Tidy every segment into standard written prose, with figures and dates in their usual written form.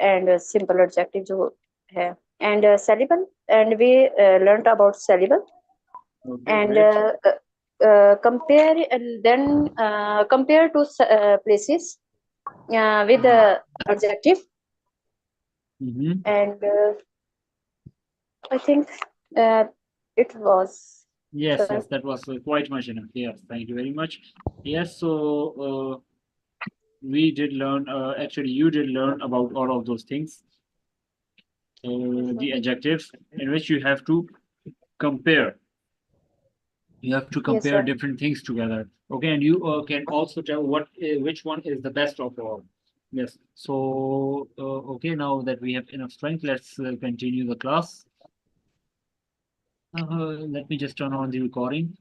and simple adjective जो है, and syllable, and we learned about syllable, Okay, and great. compare, and then compare to places with adjective, Mm-hmm. and I think uh, it was Yes, done. yes, that was quite much enough. Yes, thank you very much. Yes, so we did learn, actually, you did learn about all of those things, the adjectives in which you have to compare. You have to Yes, compare sir. different things together. Okay, and you can also tell which one is the best of all. Yes. So, okay, now that we have enough strength, let's continue the class. Let me just turn on the recording.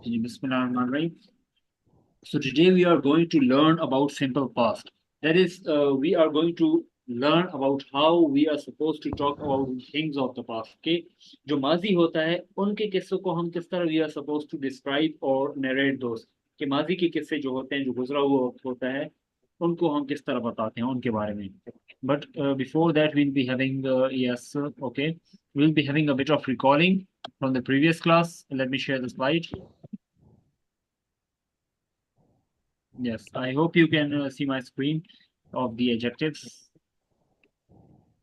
Bismillahirrahmanirrahim. So today we are going to learn about simple past. That is, we are going to learn about how we are supposed to talk about things of the past. Okay, जो माजी होता है उनके किस्सों को हम किस तरह we are supposed to describe or narrate those. कि माजी के किस्से जो होते हैं जो गुजरा हुआ वक्त होता है उनको हम किस तरह बताते हैं उनके बारे में. But before that we'll be having yes, okay, we'll be having a bit of recalling from the previous class. Let me share the slide. Yes, I hope you can see my screen of the adjectives.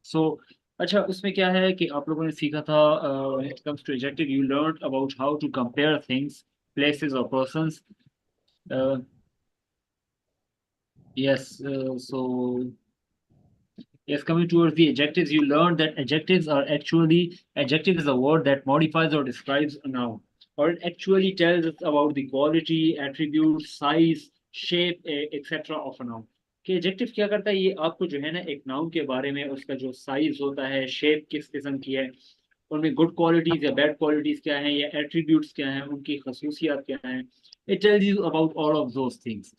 So, अच्छा उसमें क्या है कि आप लोगों ने सीखा था when it comes to adjective you learned about how to compare things, places or persons. Uh, yes, so yes, coming towards the adjectives, you learned that adjectives are actually adjective is a word that modifies or describes a noun, or it actually tells us about the quality, attribute, size, shape, etc. of a noun. कि adjective क्या करता है ये आपको जो है ना एक नाउन के बारे में उसका जो साइज होता है शेप किस किस्म की है उनमें गुड क्वालिटीज या बैड क्वालिटीज क्या हैं या एट्रीब्यूट्स क्या हैं उनकी खसूसियात क्या हैं it tells you about all of those things.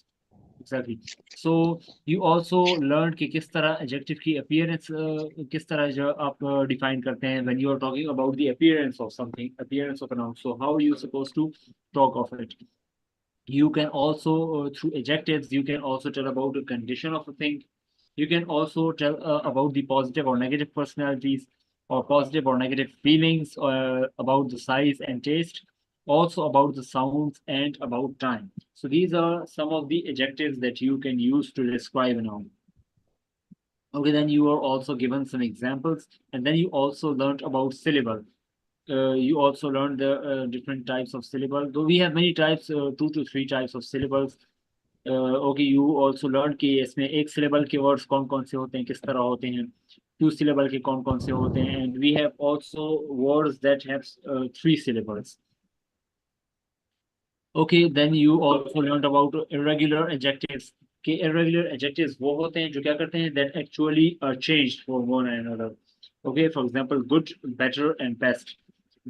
Exactly. So you also learned कि किस तरह adjective की appearance किस तरह जो आप define करते हैं when you are talking about the appearance of something, appearance of a noun. So how are you supposed to talk of it? You can also through adjectives you can also tell about the condition of a thing. You can also tell about the positive or negative personalities or positive or negative feelings about the size and taste, also about the sounds and about time. So these are some of the adjectives that you can use to describe a noun. Okay, then you are also given some examples, and then you also learned about syllable. You also learned the different types of syllable. Though we have many types, 2 to 3 types of syllables. Okay, you also learned कि इसमें एक syllable के words कौन कौन से होते हैं, किस तरह होते हैं, 2 syllable के कौन कौन से होते हैं, and we have also words that have 3 syllables. Okay, then you also learned about irregular adjectives. कि irregular adjectives वो होते हैं जो क्या करते हैं that actually are changed for one another. Okay, for example, good, better, and best.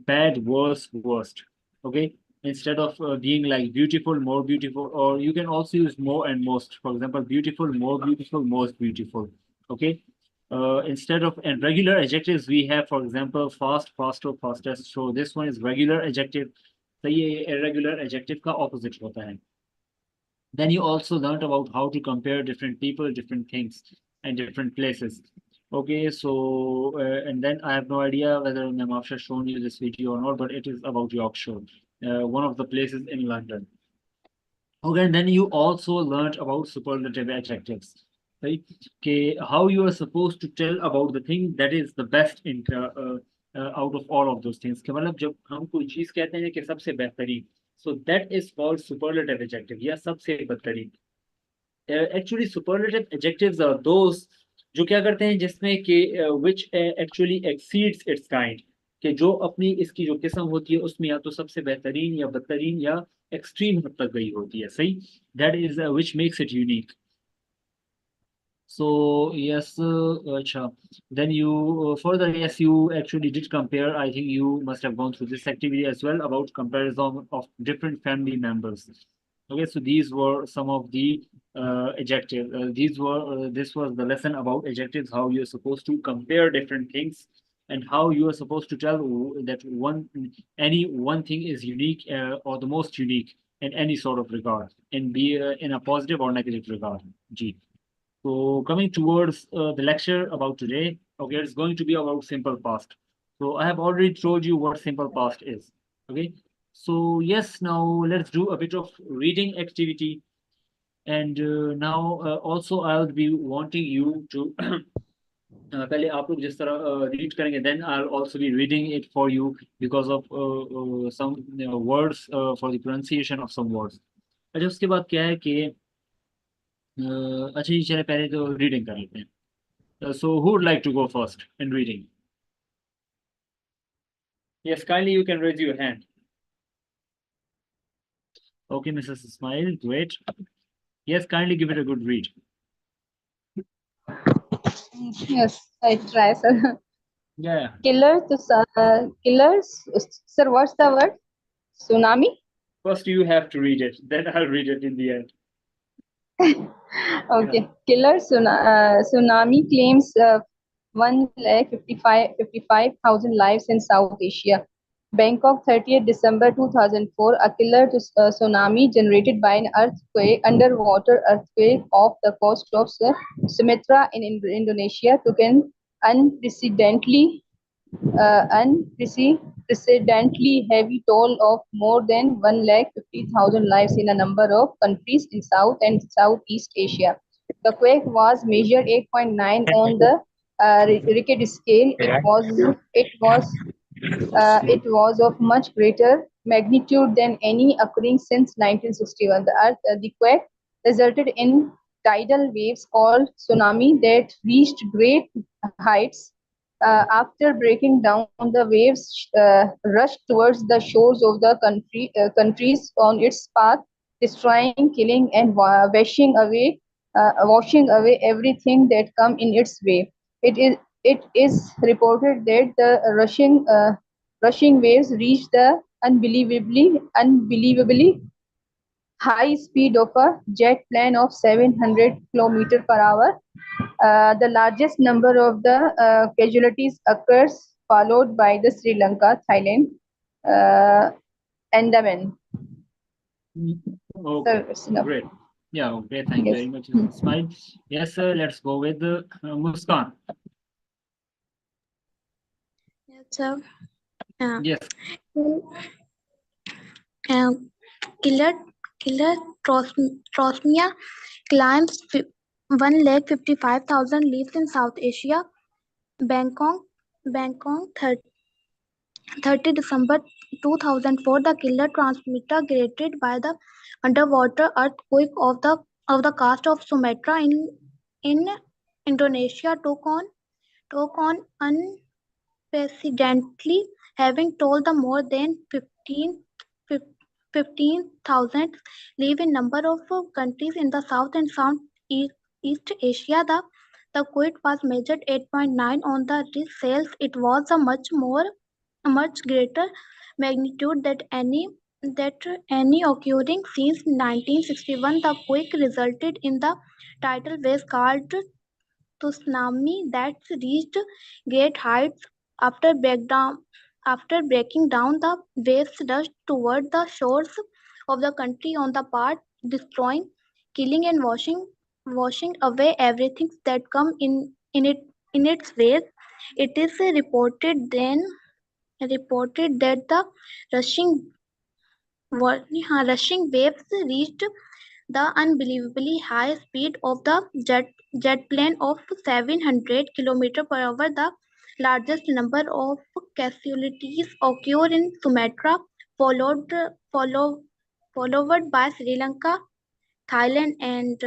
Bad, worse, worst. Okay, instead of being like beautiful, more beautiful, or you can also use more and most. For example, beautiful, more beautiful, most beautiful. Okay, instead of and regular adjectives, we have, for example, fast, faster, fastest. So this one is regular adjective. So ये irregular adjective का opposite होता है. Then you also learned about how to compare different people, different things, and different places. Okay, so and then I have no idea whether Ma'am Afsha shown you this video or not, but it is about Yorkshire, one of the places in London. Okay, and then you also learned about superlative adjectives, right? Okay, how you are supposed to tell about the thing that is the best in out of all of those things. कि मतलब जब हम कोई चीज कहते हैं कि सबसे बेहतरीन, so that is called superlative adjective या सबसे बेहतरीन. Actually superlative adjectives are those जो क्या करते हैं जिसमें कि which actually exceeds its kind, कि जो अपनी इसकी जो किस्म होती है उसमें या तो सबसे बेहतरीन या बदतरीन या एक्सट्रीम हद तक गई होती है. सही, that is which makes it unique. So yes, acha. Then you further, yes, you actually did compare. I think you must have gone through this activity as well about comparison of different family members. Okay, so these were some of the adjectives. These were this was the lesson about adjectives, how you're supposed to compare different things and how you are supposed to tell that any one thing is unique or the most unique in any sort of regard, in a positive or negative regard. G. So coming towards the lecture about today, okay, it's going to be about simple past. So I have already told you what simple past is. Okay. So yes, now let's do a bit of reading activity. And now also I'll be wanting you to पहले आप लोग जिस तरह read करेंगे, then I'll also be reading it for you because of some words for the pronunciation of some words. अच्छा, उसके बाद क्या है कि अच्छा जी, चले पहले तो रीडिंग कर लेते हैं. So who would like to go first in reading? Yes, kindly you can raise your hand. Okay, Mrs. Ismail, great. Yes, kindly give it a good read. Yes, I try, sir. Yeah. Killers, sir, what's the word? Tsunami? First you have to read it, then I'll read it in the end. Okay. Tsunami claims 1,55,000 lives in South Asia. Bangkok, 30th December 2004, a killer tsunami generated by an underwater earthquake off the coast of Sumatra in Indonesia took an unprecedentedly heavy toll of more than 150,000 lives in a number of countries in South and Southeast Asia. The quake was measured 8.9 on the Richter scale. It was of much greater magnitude than any occurring since 1961. The quake resulted in tidal waves called tsunami that reached great heights. After breaking down, the waves rushed towards the shores of the countries on its path, destroying, killing, and washing away everything that come in its way. It is reported that the rushing waves reached the unbelievably high speed of a jet plane of 700 km per hour. The largest number of the casualties occurs, followed by the Sri Lanka, Thailand, Andaman. Okay, Sir, it's enough. great. Yeah, okay, thank you Yes. very much, Mrs. Ismail. Yes, sir, let's go with Muskan. Yes, sir. Yes. Killer Trosmia climbs 1,55,000 lives in South Asia. Bangkok, 30 December 2004. The killer transmitter created by the underwater earthquake of the coast of Sumatra in Indonesia took on unprecedentedly having told the more than 15,000 live in number of countries in the South and Southeast Asia. The quake was measured 8.9 on the Richter scale. It was a much greater magnitude that any occurring since 1961. The quake resulted in the tidal waves called tsunami that reached great heights. After breaking down, the waves rushed toward the shores of the country on the path, destroying, killing, and washing away everything that come in its way. It is reported that the rushing waves reached the unbelievably high speed of the jet plane of 700 km per hour. The largest number of casualties occur in Sumatra, followed by Sri Lanka, Thailand, and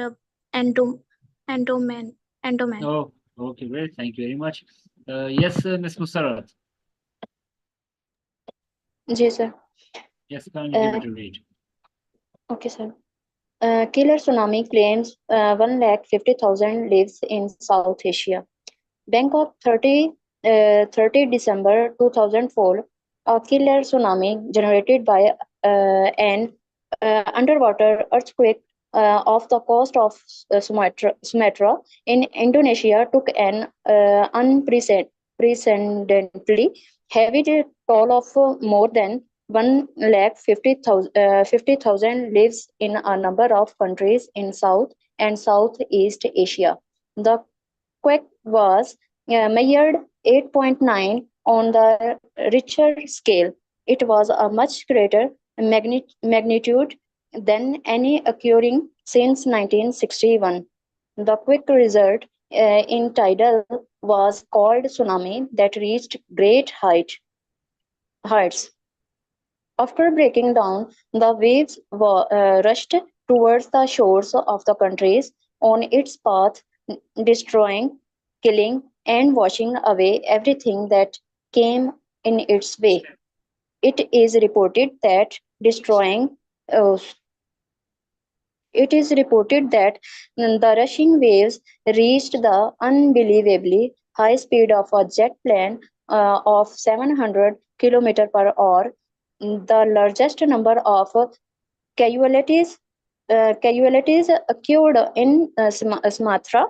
Andaman. Oh, okay, great. Thank you very much. Yes, Ms. Musarat. Ji, sir. Yes, kindly give it a read. Okay, sir. Killer tsunami claims 1,50,000 lives in South Asia. Bangkok, 30 December 2004. A killer tsunami generated by an underwater earthquake off the coast of Sumatra in Indonesia took an unprecedentedly heavy toll of more than 1,50,000 lives in a number of countries in South and Southeast Asia. The quake was measured 8.9 on the Richter scale. It was a much greater magnitude than any occurring since 1961. The quick result in tidal was called tsunami that reached great heights. After breaking down, the waves rushed towards the shores of the countries on its path, destroying, killing, and washing away everything that came in its way. It is reported that destroying uh, It is reported that the rushing waves reached the unbelievably high speed of a jet plane of 700 km per hour. The largest number of casualties casualties occurred in Sumatra,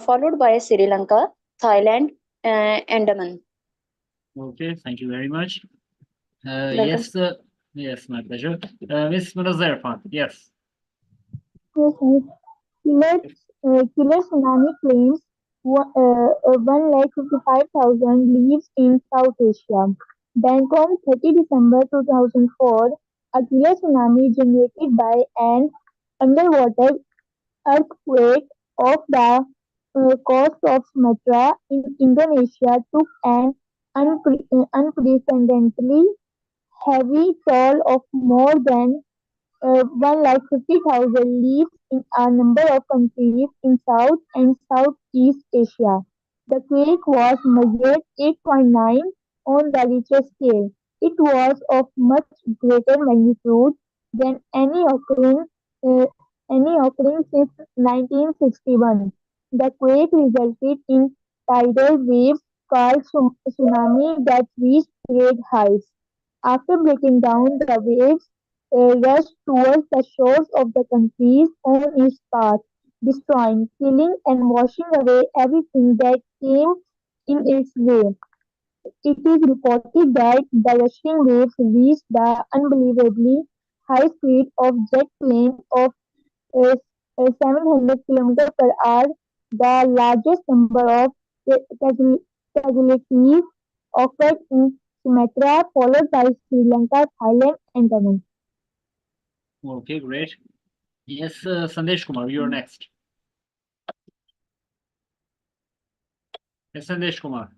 followed by Sri Lanka, Thailand, and Andaman. Okay, thank you very much. Welcome. Yes, my pleasure. Miss Munazzer Irfan, yes. Killer tsunami claims 1,55,000 lives in South Asia. Bangkok, 30 December 2004. A killer tsunami generated by an underwater earthquake off the coast of Sumatra in Indonesia took an unprecedentedly heavy toll of more than 1,50,000 lives in a number of countries in South and Southeast Asia. The quake was measured 8.9 on the Richter scale. It was of much greater magnitude than uh, any occurring since 1961. The quake resulted in tidal waves called tsunami that reached great heights. After breaking down, the waves rushed towards the shores of the countries on its path, destroying, killing, and washing away everything that came in its way. It is reported that the rushing waves reached the unbelievably high speed of jet plane of 700 km per hour. The largest number of casualties occurred in Sumatra, followed by Sri Lanka, Thailand, and Yemen. Okay, great. Yes, Sandesh Kumar, you're next. Yes, Sandesh Kumar.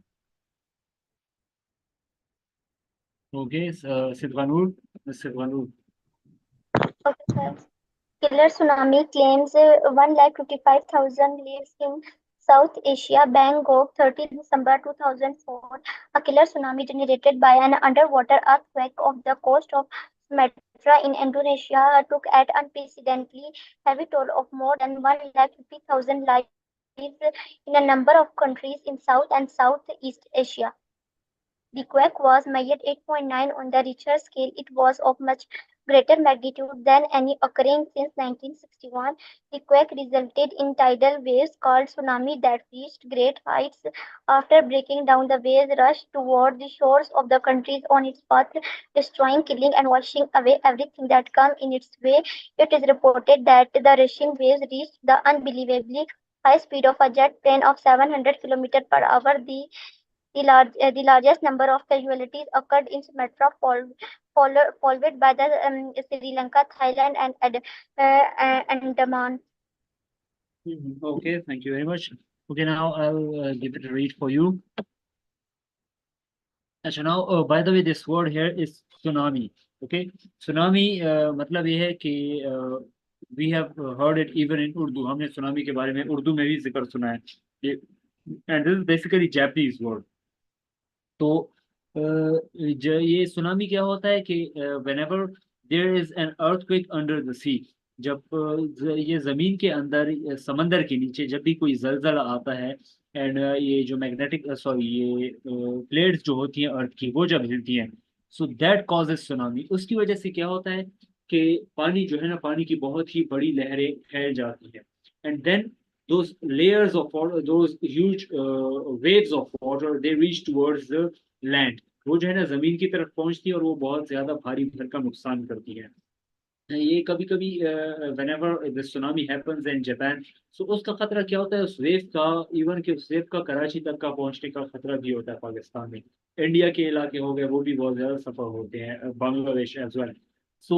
Okay, Sidwanur. Sidwanur. Okay, sir. Killer tsunami claims 1,55,000 lives in South Asia. Bangkok, 30 December 2004. A killer tsunami generated by an underwater earthquake off the coast of Sumatra in Indonesia took an unprecedentedly heavy toll of more than 1,50,000 lives in a number of countries in South and Southeast Asia. The quake was measured 8.9 on the Richter scale. It was of much greater magnitude than any occurring since 1961. The quake resulted in tidal waves called tsunami that reached great heights. After breaking down, the waves rushed toward the shores of the countries on its path, destroying, killing, and washing away everything that came in its way. It is reported that the rushing waves reached the unbelievably high speed of a jet plane of 700 km per hour. The largest number of casualties occurred in Sumatra, followed by the Sri Lanka, Thailand, and Andaman. Okay, thank you very much. Okay, now I'll give it a read for you. अच्छा, now, by the way, this word here is tsunami. Okay, tsunami मतलब ये है कि we have heard it even in Urdu. हमने tsunami के बारे में उर्दू में भी जिक्र सुना है. And this is basically Japanese word. तो ये सुनामी क्या होता है कि whenever there is an earthquake under the sea, जब ये जमीन के अंदर समंदर के नीचे जब भी कोई जलजला आता है एंड ये जो मैग्नेटिक ये प्लेट्स जो होती हैं अर्थ की वो जब हिलती हैं, सो दैट कॉजेज सुनामी. उसकी वजह से क्या होता है कि पानी जो है ना, पानी की बहुत ही बड़ी लहरें फैल जाती है and then those layers of water, those huge waves of water, they reach towards the land. वो जो है ना जमीन की तरफ पहुंचती है और वो बहुत ज्यादा भारी भरकम नुकसान करती है। ये कभी कभी whenever the tsunami happens in Japan, so उसका खतरा क्या होता है उस वेव का, इवन कि उस वेव का कराची तक का पहुंचने का खतरा भी होता है पाकिस्तान में। इंडिया के इलाके हो गए वो भी बहुत ज्यादा सफर होते हैं, Bangladesh as well. So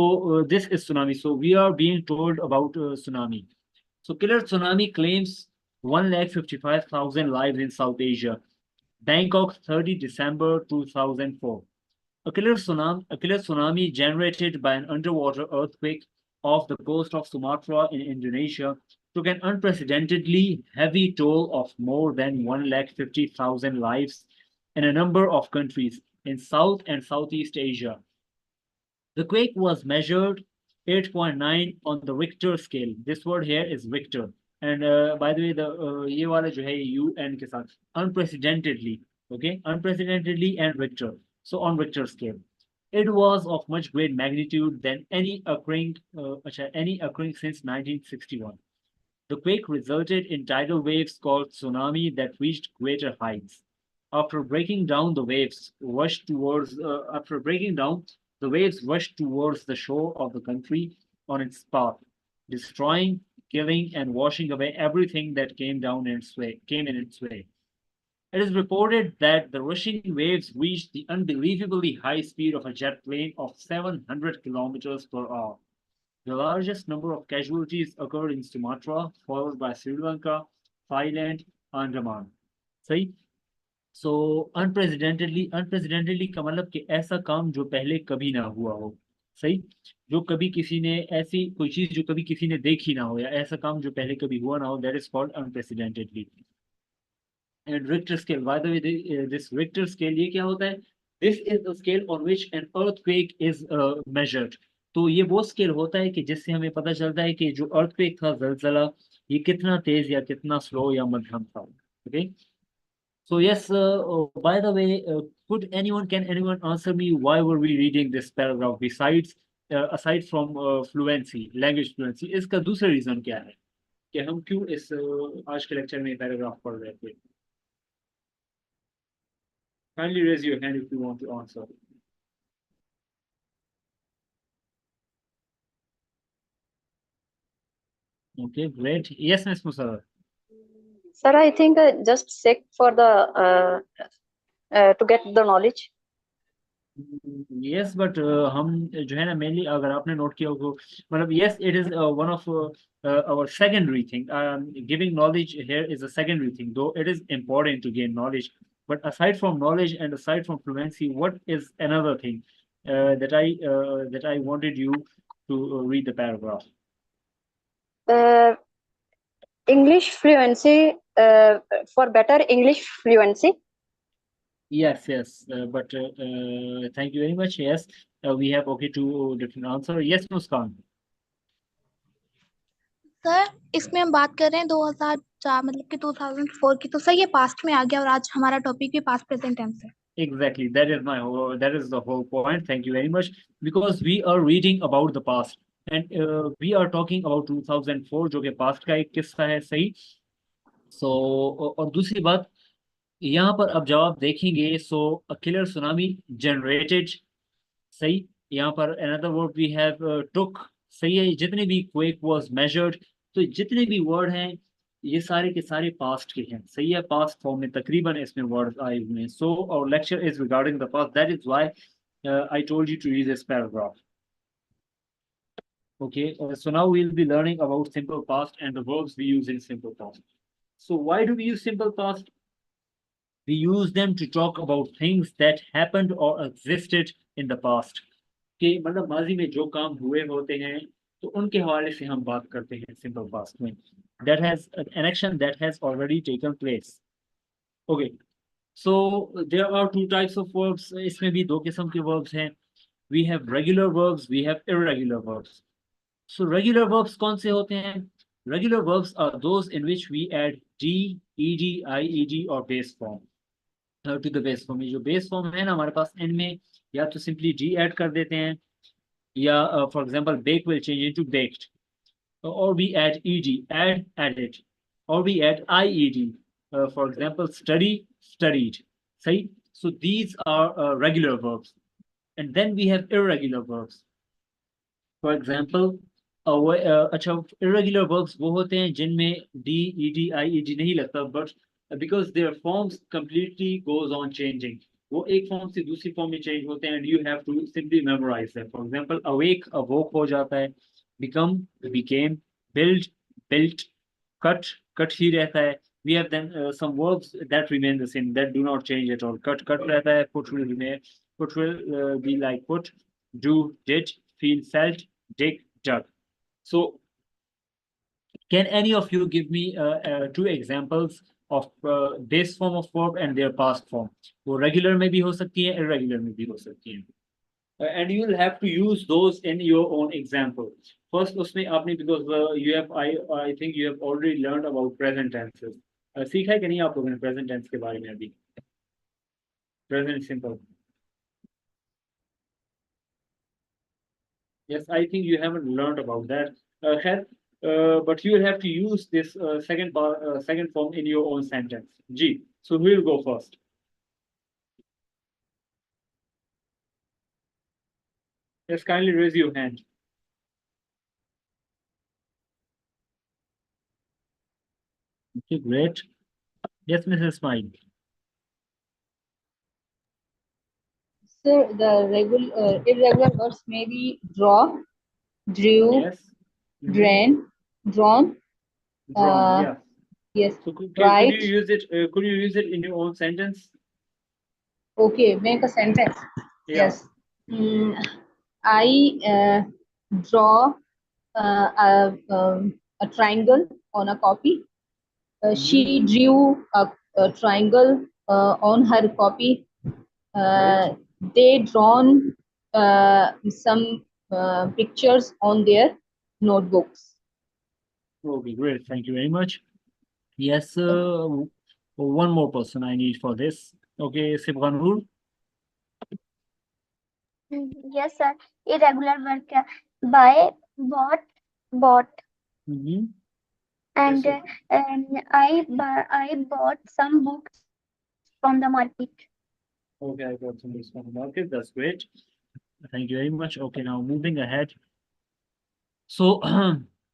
this is tsunami. So we are being told about tsunami. So killer tsunami claims 1,55,000 lives in South Asia. Bangkok, 30 December 2004. A killer tsunami generated by an underwater earthquake off the coast of Sumatra in Indonesia took an unprecedentedly heavy toll of more than 1,50,000 lives in a number of countries in South and Southeast Asia. The quake was measured 8.9 on the Richter scale. This word here is Richter. And by the way, the ये वाला जो है UN के साथ unprecedentedly, okay, unprecedentedly and Richter. So on Richter scale, it was of much great magnitude than any occurring since 1961. The quake resulted in tidal waves called tsunami that reached greater heights. After breaking down, the waves rushed towards the shore of the country on its path, destroying, killing, and washing away everything that came in its way. It is reported that the rushing waves reached the unbelievably high speed of a jet plane of 700 kilometers per hour. The largest number of casualties occurred in Sumatra, followed by Sri Lanka, Thailand, Andaman. सही। सो अनप्रेसिडेंटेडली का मतलब कि ऐसा काम जो पहले कभी ना हुआ हो। सही। जो कभी किसी ने ऐसी कोई चीज जो कभी किसी ने देखी ना हो, या ऐसा काम जो पहले कभी हुआ ना हो, that is called unprecedentedly. And Richter scale, by the way this Richter scale ये क्या होता है? This is the scale on which an earthquake is measured. तो ये वो स्केल होता है कि जिससे हमें पता चलता है कि जो अर्थक्वेक था, जलजला, ये कितना तेज या कितना स्लो या मध्यम था। Okay. So yes, by the way, can anyone answer me why were we reading this paragraph aside from fluency, language fluency? इसका दूसरा रीजन क्या है कि हम क्यों इस आज के लेक्चर में पैराग्राफ पढ़ रहे थे? Kindly raise your hand if you want to answer. Okay, great. Yes, Ms. Musarraf. Sir, I think just seek for the to get the knowledge. Yes, but हम जो है ना मेनली अगर आपने नोट किया हो मतलब yes, it is one of our secondary thing. Giving knowledge here is a secondary thing, though it is important to gain knowledge. But aside from knowledge and aside from fluency, what is another thing that I wanted you to read the paragraph? English fluency, for better English fluency. Yes, but thank you very much. Yes, we have two different answers. Yes, Muskan. Sir इसमें हम बात कर रहे हैं 2004 मतलब कि 2004 की, तो सर ये पास्ट में आ गया और आज हमारा टॉपिक भी पास्ट प्रेजेंट टेंस है। Exactly, that is the whole point. Thank you very much, because we are reading about the past and we are talking about 2004 जो कि पास्ट का एक किस्सा है। सही। सो और दूसरी बात यहाँ पर अब जब आप देखेंगे, so a killer tsunami generated. सही। यहाँ पर another word we have took. सही है। जितने भी क्वेक वाज मेजर्ड, तो जितने भी वर्ड हैं ये सारे के सारे पास्ट के हैं। सही है। पास्ट फॉर्म में तकरीबन इसमें वर्ड आए हुए हैं। So our lecture is regarding the past, that is why I told you to read this paragraph. Okay, so now we'll be learning about simple past and the verbs we use in simple past. So why do we use simple past? We use them to talk about things that happened or existed in the past. कि मतलब माजी में जो काम हुए होते हैं तो उनके हवाले से हम बात करते हैं सिंपल पास्ट में। That has an action that has already taken place. Okay, so there are two types of verbs. इसमें भी दो किस्म के verbs हैं। We have regular verbs, we have irregular verbs. So regular verbs कौन से होते हैं? Regular verbs are those in which we add d, ed, ied or base form to the base form. ये जो base form है ना हमारे पास end में, या तो simply d add कर देते हैं, या for example bake will change into baked, or we add ed, added, or we add ied, for example study, studied. सही। So these are regular verbs. And then we have irregular verbs. For example, अच्छा irregular verbs वो होते हैं जिनमें d, ed, ied नहीं लगता, but because their forms completely goes on changing. वो एक form से दूसरी form में change होते हैं and you have to simply memorize them. For example, awake, awoke हो जाता है, become, became, build, built, cut, cut ही रहता है. We have then some verbs that remain the same, that do not change at all. Cut, cut रहता है, put will remain, put will be like put, do, did, feel, felt, dig, dug. So can any of you give me 2 examples of this form of verb and their past form? वो regular में भी हो सकती है, irregular में भी हो सकती है. And you will have to use those in your own example. First, उसमें आपने because you have I think you have already learned about present tenses. सीखा है कि नहीं आप लोगों ने present tense के बारे में अभी? Present simple. Yes, I think you haven't learned about that. But you will have to use this second form in your own sentence. G. So who will go first? Yes, kindly raise your hand. Okay, great. Yes, Mrs. Smile. Sir, the irregular verbs may be draw, drew, Yes. drawn, Drawn. Yeah. yes, So could right. you use it? Could you use it in your own sentence? Okay, make a sentence. Yeah. Yes. I draw a triangle on a copy. She drew a triangle on her copy. They drawn some pictures on their notebooks. Okay, great. Thank you very much. Yes, one more person I need for this. Okay, Sibghanur. Yes, sir. Irregular work. Buy, bought. Mhm. And Yes, I bought some books from the market. Okay, I got some books from the market. That's great. Thank you very much. Okay, now moving ahead. So,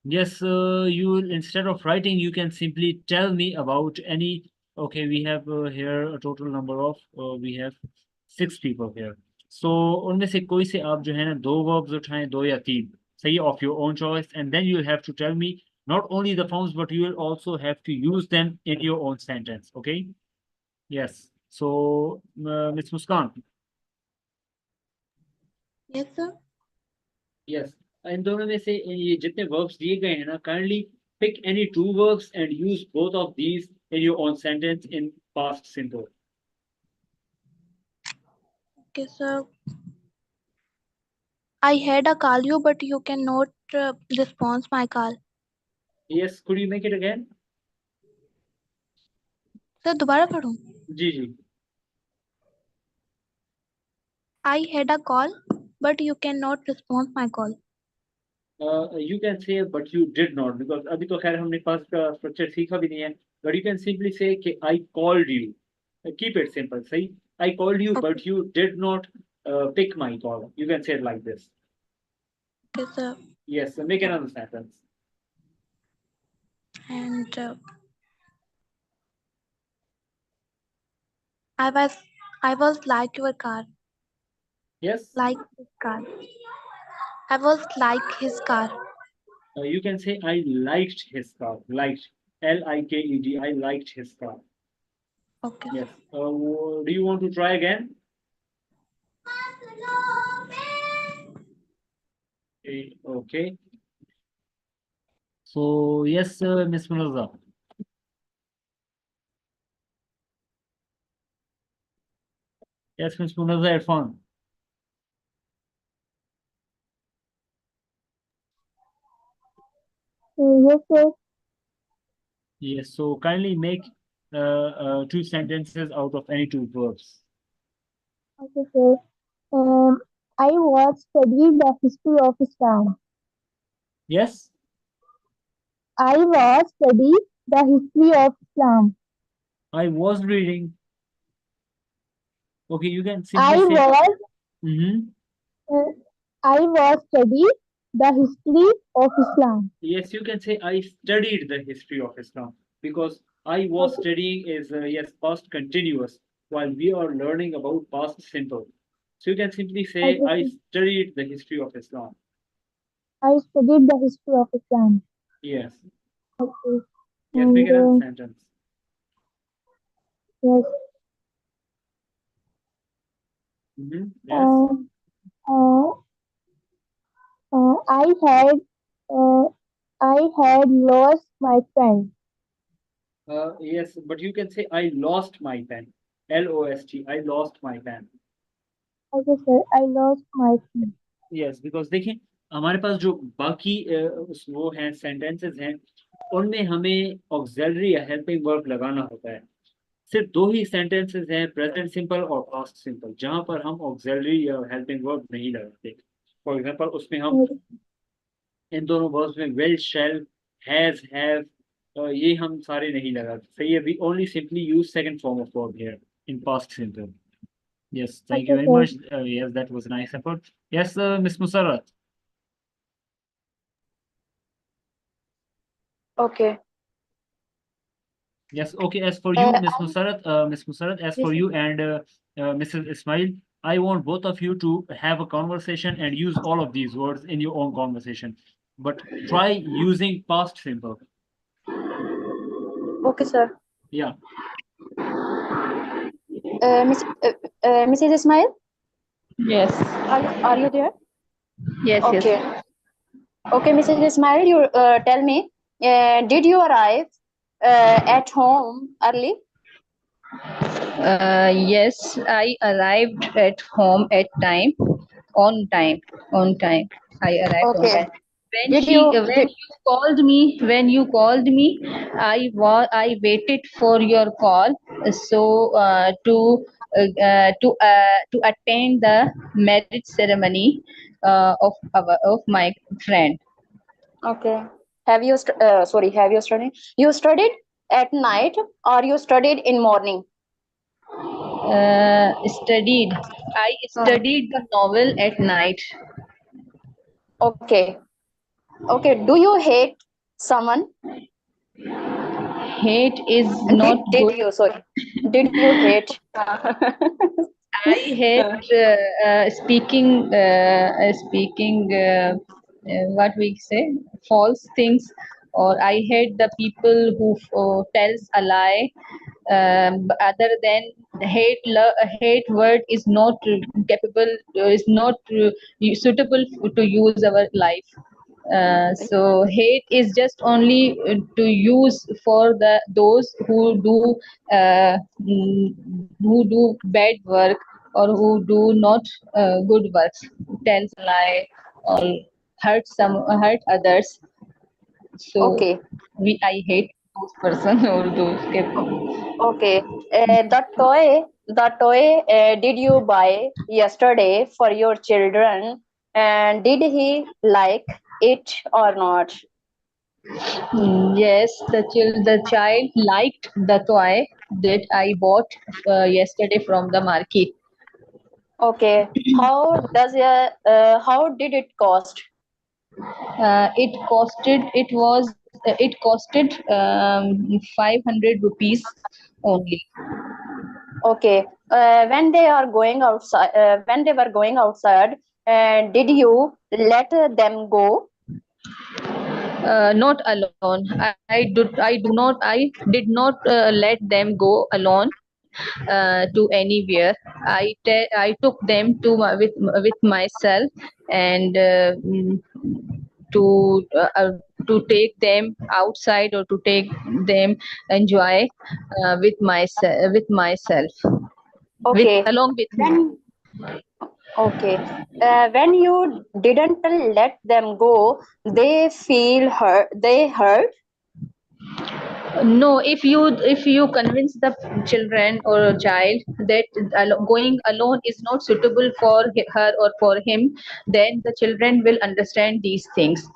yes, you will, instead of writing, you can simply tell me about any. Okay, we have here a total number of, we have 6 people here. So, उनमें से कोई से आप जो है ना 2 verbs उठाएं, 2 या 3, सही, of your own choice, and then you will have to tell me not only the forms, but you will also have to use them in your own sentence. Okay? Yes. So, Ms. Muskan. Yes, sir. Yes. इन दोनों में से ये जितने verbs दिए गए हैं ना, kindly pick any 2 verbs and use both of these in your own sentence in past simple. Okay, sir. I had a call you, but you cannot respond my call. Yes, could you make it again? Sir, दोबारा पढ़ूं? जी जी. I had a call, but you cannot respond my call. You can say but you did not, because अभी तो खैर हमने past का structure सीखा भी नहीं है, but you can simply say कि I called you. Keep it simple, सही? I called you, Okay. but you did not pick my call. You can say it like this. Okay, sir. Yes, make another sentence. And I was like your car, Yes. like his car. I was like his car. You can say I liked his car. Liked. L-I-K-E-D. I liked his car. Okay. Yes. Do you want to try again? Okay. So yes, Miss Munaza. Yes, Miss Munaza Irfan. Yes, sir. Yes. So kindly make 2 sentences out of any 2 verbs. Okay, sir. I was studying the history of Islam. Yes. I was studying the history of Islam. I was reading. Okay, you can I simply say. was Mhm. I was studying the history of Islam. Yes, you can say I studied the history of Islam, because I was Okay, studying is yes past continuous, while we are learning about past simple. So you can simply say okay, I sir. studied the history of Islam. I studied the history of Islam. Yes. Okay, Yes, make and another sentence. yes, Yes. uh, uh, I had uh, I had lost my friend. Yes, but you can say I lost my pen. Lost. I lost my pen. Okay, sir, I lost my friend. Yes because देखिए हमारे पास जो बाकी वो हैं sentences हैं उनमें हमें auxiliary या हेल्पिंग वर्ब लगाना होता है। सिर्फ दो ही सेंटेंसेस हैं, प्रेजेंट सिंपल और पास्ट सिंपल, जहां पर हम ऑक्सिलरी या हेल्पिंग वर्ब नहीं लगाते। फॉर एग्जांपल उसमें हम Okay, इन दोनों वर्ब्स में विल, शैल, हैव ये हम सारे नहीं लगाते। सही है, we only simply use second form of verb here in past simple. Yes, thank you okay, very sir. much. Yes, that was a nice effort. Yes, Miss Musarrat. Okay. Yes, okay. As for you, I Miss Musarrat, as for yes, you and Mrs. Ismail, I want both of you to have a conversation and use all of these words in your own conversation. But try using past simple. okay, sir. Yeah. Mrs. Ismail, Yes. are you there? Yes. Yes. Okay. Okay, Mrs. Ismail, you tell me, did you arrive at home early? Yes, I arrived at home at time, on time, on time. I arrived on Okay. time. When Did she, you when did you called me, I waited for your call, so to attend the marriage ceremony of my friend. okay? Have you studied? You studied at night or you studied in morning? Studied. I Hmm. studied the novel at night. Okay. Okay. Do you hate someone? Hate is not Did good. you sorry? Did you hate? I hate speaking what we say false things, or I hate the people who tells a lie. Other than hate word is not capable, is not suitable to use our life. So hate is just only to use for the those uh, mm, who do bad work, or who do not good works, tells lie, or hurt others. So Okay. I hate those person or those people. Okay. The toy did you buy yesterday for your children? And did he like it or not? Yes, the child liked the toy that I bought yesterday from the market. Okay. How did it cost? It costed 500 rupees only. Okay. When they were going outside, did you let them go? Not alone. I did not let them go alone to anywhere. I took them with myself, and to uh, uh, to take them outside, or to take them enjoy with myself, with Okay. along with me. When Okay. When you didn't let them go, they feel hurt. They hurt. No, if you convince the children or a child that going alone is not suitable for her or for him, then the children will understand these things.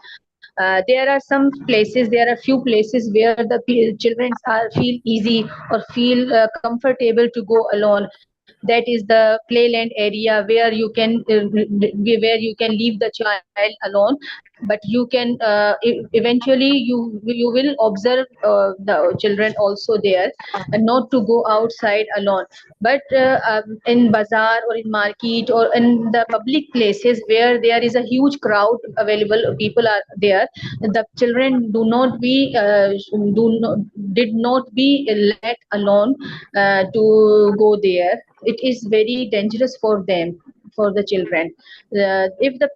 There are few places where the children feel easy or feel comfortable to go alone. that is the playland area where you can leave the child alone, but you can eventually you will observe the children also there, and not to go outside alone. But in bazaar or in market or in the public places where there is a huge crowd available, people are there, the children did not be let alone to go there. It is very dangerous for them, for the children. If the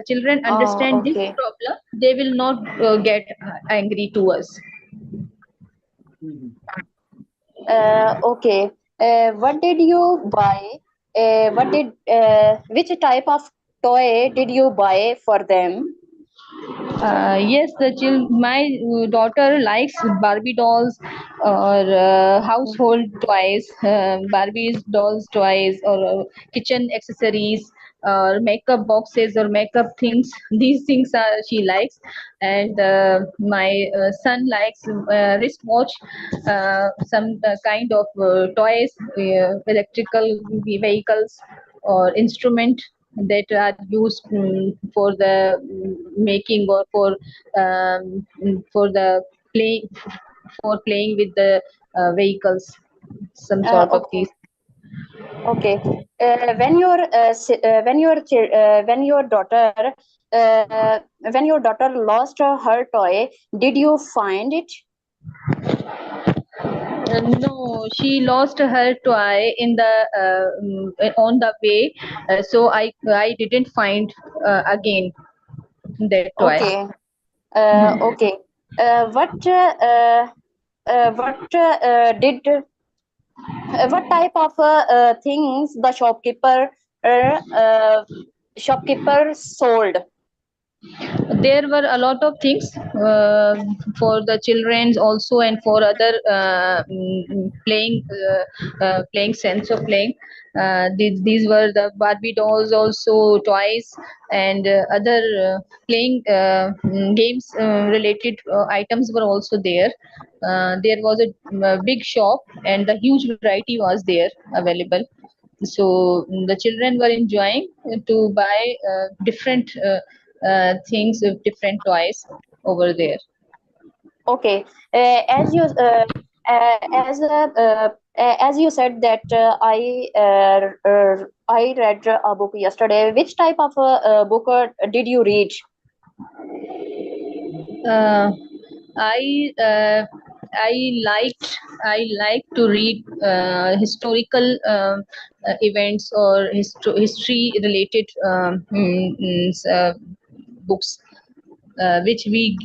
children Oh, understand this okay. problem, they will not get angry to us. Mhm. Okay. What did you buy? Which type of toy did you buy for them? Yes, my daughter likes Barbie dolls or household toys, Barbie's dolls toys, or kitchen accessories, or makeup boxes or makeup things. These things are she likes, and my son likes wristwatch, some kind of toys, electrical vehicles or instrument that are used for the making or for the play for playing with the vehicles, some sort of Okay. these. Okay. When your daughter lost her toy, did you find it? No, she lost her toy in the on the way, so I didn't find again that toy. Okay. Mhm. Okay. What type of things the shopkeeper sold? There were a lot of things for the children's also, and for other playing sense of playing. These were the Barbie dolls, also toys, and other playing games related items were also there. There was a big shop, and the huge variety was there available. So the children were enjoying to buy different things with different toys over there. Okay. As you said that I read a book yesterday. Which type of book did you read? Uh, I uh, I like to read historical events or history related books, we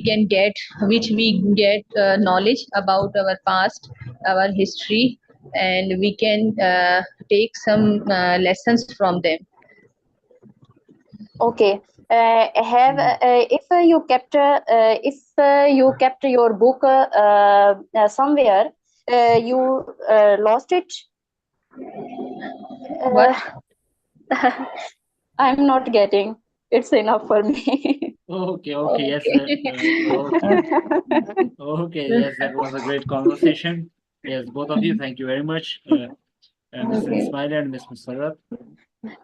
can get, knowledge about our past, our history, and we can take some lessons from them. Okay. Have if you kept your book somewhere, you lost it. What? I'm not getting. It's enough for me. Okay, okay, yes, Okay. okay, okay, yes, that was a great conversation. Yes, both of you, thank you very much, Mr. Okay. Ismail and Ms. Musarrat.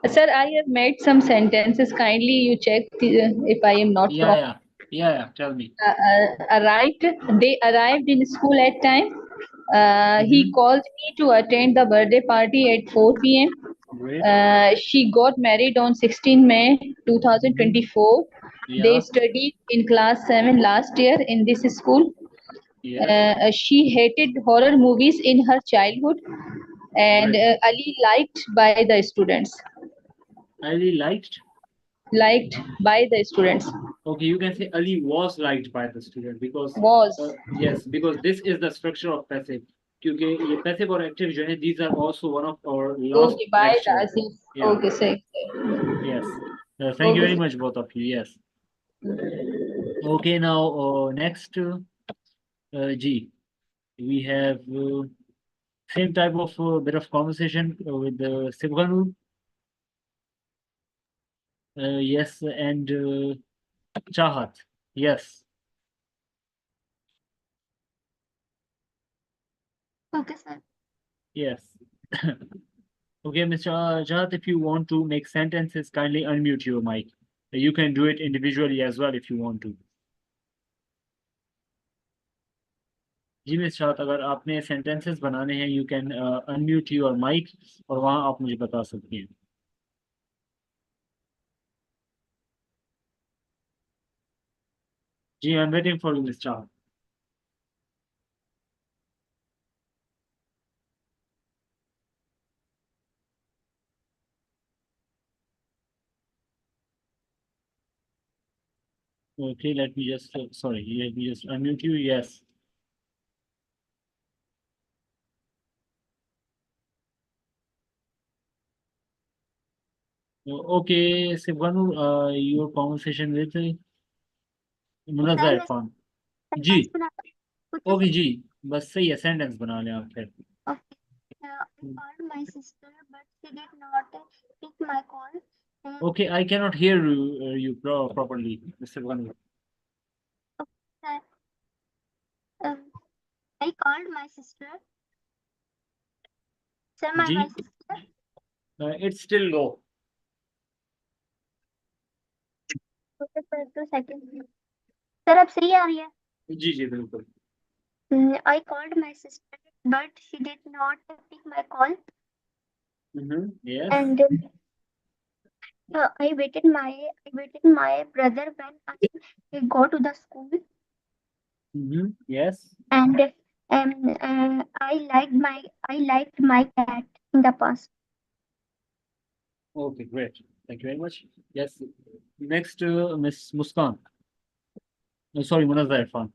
Sir, I have made some sentences. Kindly you check if I am not wrong. Yeah, tell me. They arrived in school at time. He Mhm. called me to attend the birthday party at 4 p.m. Great. She got married on 16 May 2024. They Yeah, studied in class 7 last year in this school. yes, She hated horror movies in her childhood, and great. Ali liked by the students. Ali liked. Liked by the students. Okay, you can say Ali was liked by the student because Was yes, because this is the structure of passive. क्योंकि ये passive और active जो है, these are also one of our last okay by the lecture. Asif. Yeah, Okay, say. yes. Thank you Okay, very sir. much, both of you. Yes. Okay, now next, G, we have same type of bit of conversation with the Sibghanul. Yes, and Chahat. Yes. Okay, sir. Yes. Okay, Mr. Jat, if you want to make sentences, kindly unmute your mic. You can do it individually as well if you want to. जी miss Shah, अगर आपने sentences बनाने हैं, you can unmute your mic और वहाँ आप मुझे बता सकती हैं. जी, I'm waiting for you, Miss Shah. Okay, let me just unmute you. Yes. Okay, Sibanu, your conversation with Munazzar Irfan. जी, ओके जी, बस सही है, सेंटेंस बना लें आप फिर. I called my sister, but she did not pick my call. Okay, I cannot hear you properly, Mr. Banu. I called my sister. Sir, my ji, sister. it's still low. Okay, sir, 2 seconds. Sir, अब सही आ रही है? जी जी बिल्कुल. I called my sister, but she did not pick my call. Yes. And I waited my brother when I go to the school. Yes. And I liked my cat in the past. Okay, great. Thank you very much. Yes. Next, Miss Muskan. Sorry, Munazzar Irfan.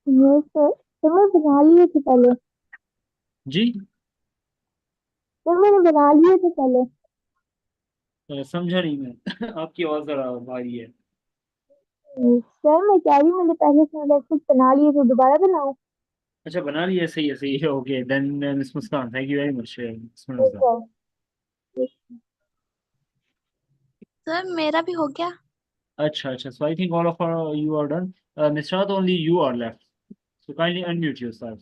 Yes, sir. Sir मैं बना लिए थे पहले. जी, sir मैंने बना लिए थे पहले. समझा नहीं मैं. आपकी आवाज जरा भारी है. सर मैं कह रही हूँ मैंने पहले सेंटेंसेस बना लिए थे, दोबारा बनाऊं? अच्छा, बना लिया, सही है. Okay, then miss Muskan, thank you very much. Miss Yes, Munazzar. sir. Sir मेरा भी हो गया. अच्छा, so I think all of you are done. Miss Shahad, only you are left. So kindly unmute yourself.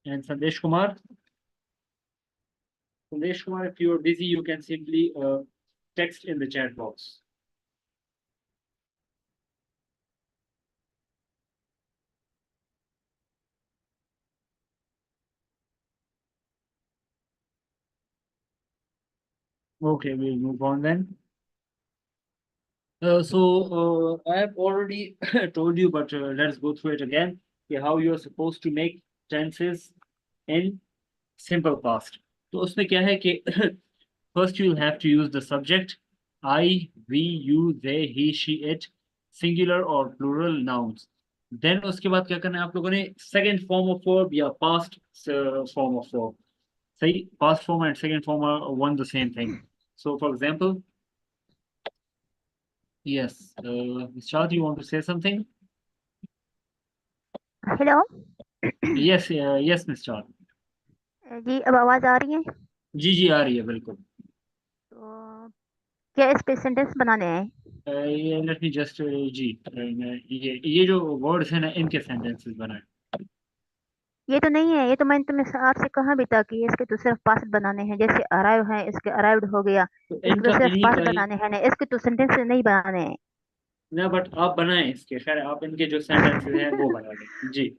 And Sandesh Kumar. Sandesh Kumar, if you are busy, you can simply text in the chat box. Okay, we'll move on then. I have already told you, but let's go through it again. Okay, how you are supposed to make tenses in simple past. तो उसमें क्या है कि first you'll have to use the subject, I, we, you, they, he, she, it, singular or plural nouns. Then उसके बाद क्या करना है आप लोगों ने, second form of verb या past form of verb. सही, past form and second form are one the same thing. So for example, yes, Ms. Shah, do you want to say something? Hello Yes, yes, Ms. Shah. जी, अब आवाज आ रही है? जी आ रही है बिल्कुल. तो क्या इस पे सेंटेंस बनाने हैं? लेट मी जस्ट जी, ये जो वर्ड्स है ना, इनके सेंटेंसेस बनाए. ये तो नहीं है, ये तो मैंने तुम्हें आपसे कहा भी था कि इसके तो सिर्फ पास्ट बनाने हैं. जैसे अराइव है, इसके अराइव्ड हो गया, तो इसके इनका तो सिर्फ इन्हीं पास्ट का बनाने हैं ना, इसके तो सेंटेंस नहीं बनाने हैं. ना, बट आप बनाएं इसके, खैर आप इनके जो सेंटेंसेस हैं वो बना लें. जी.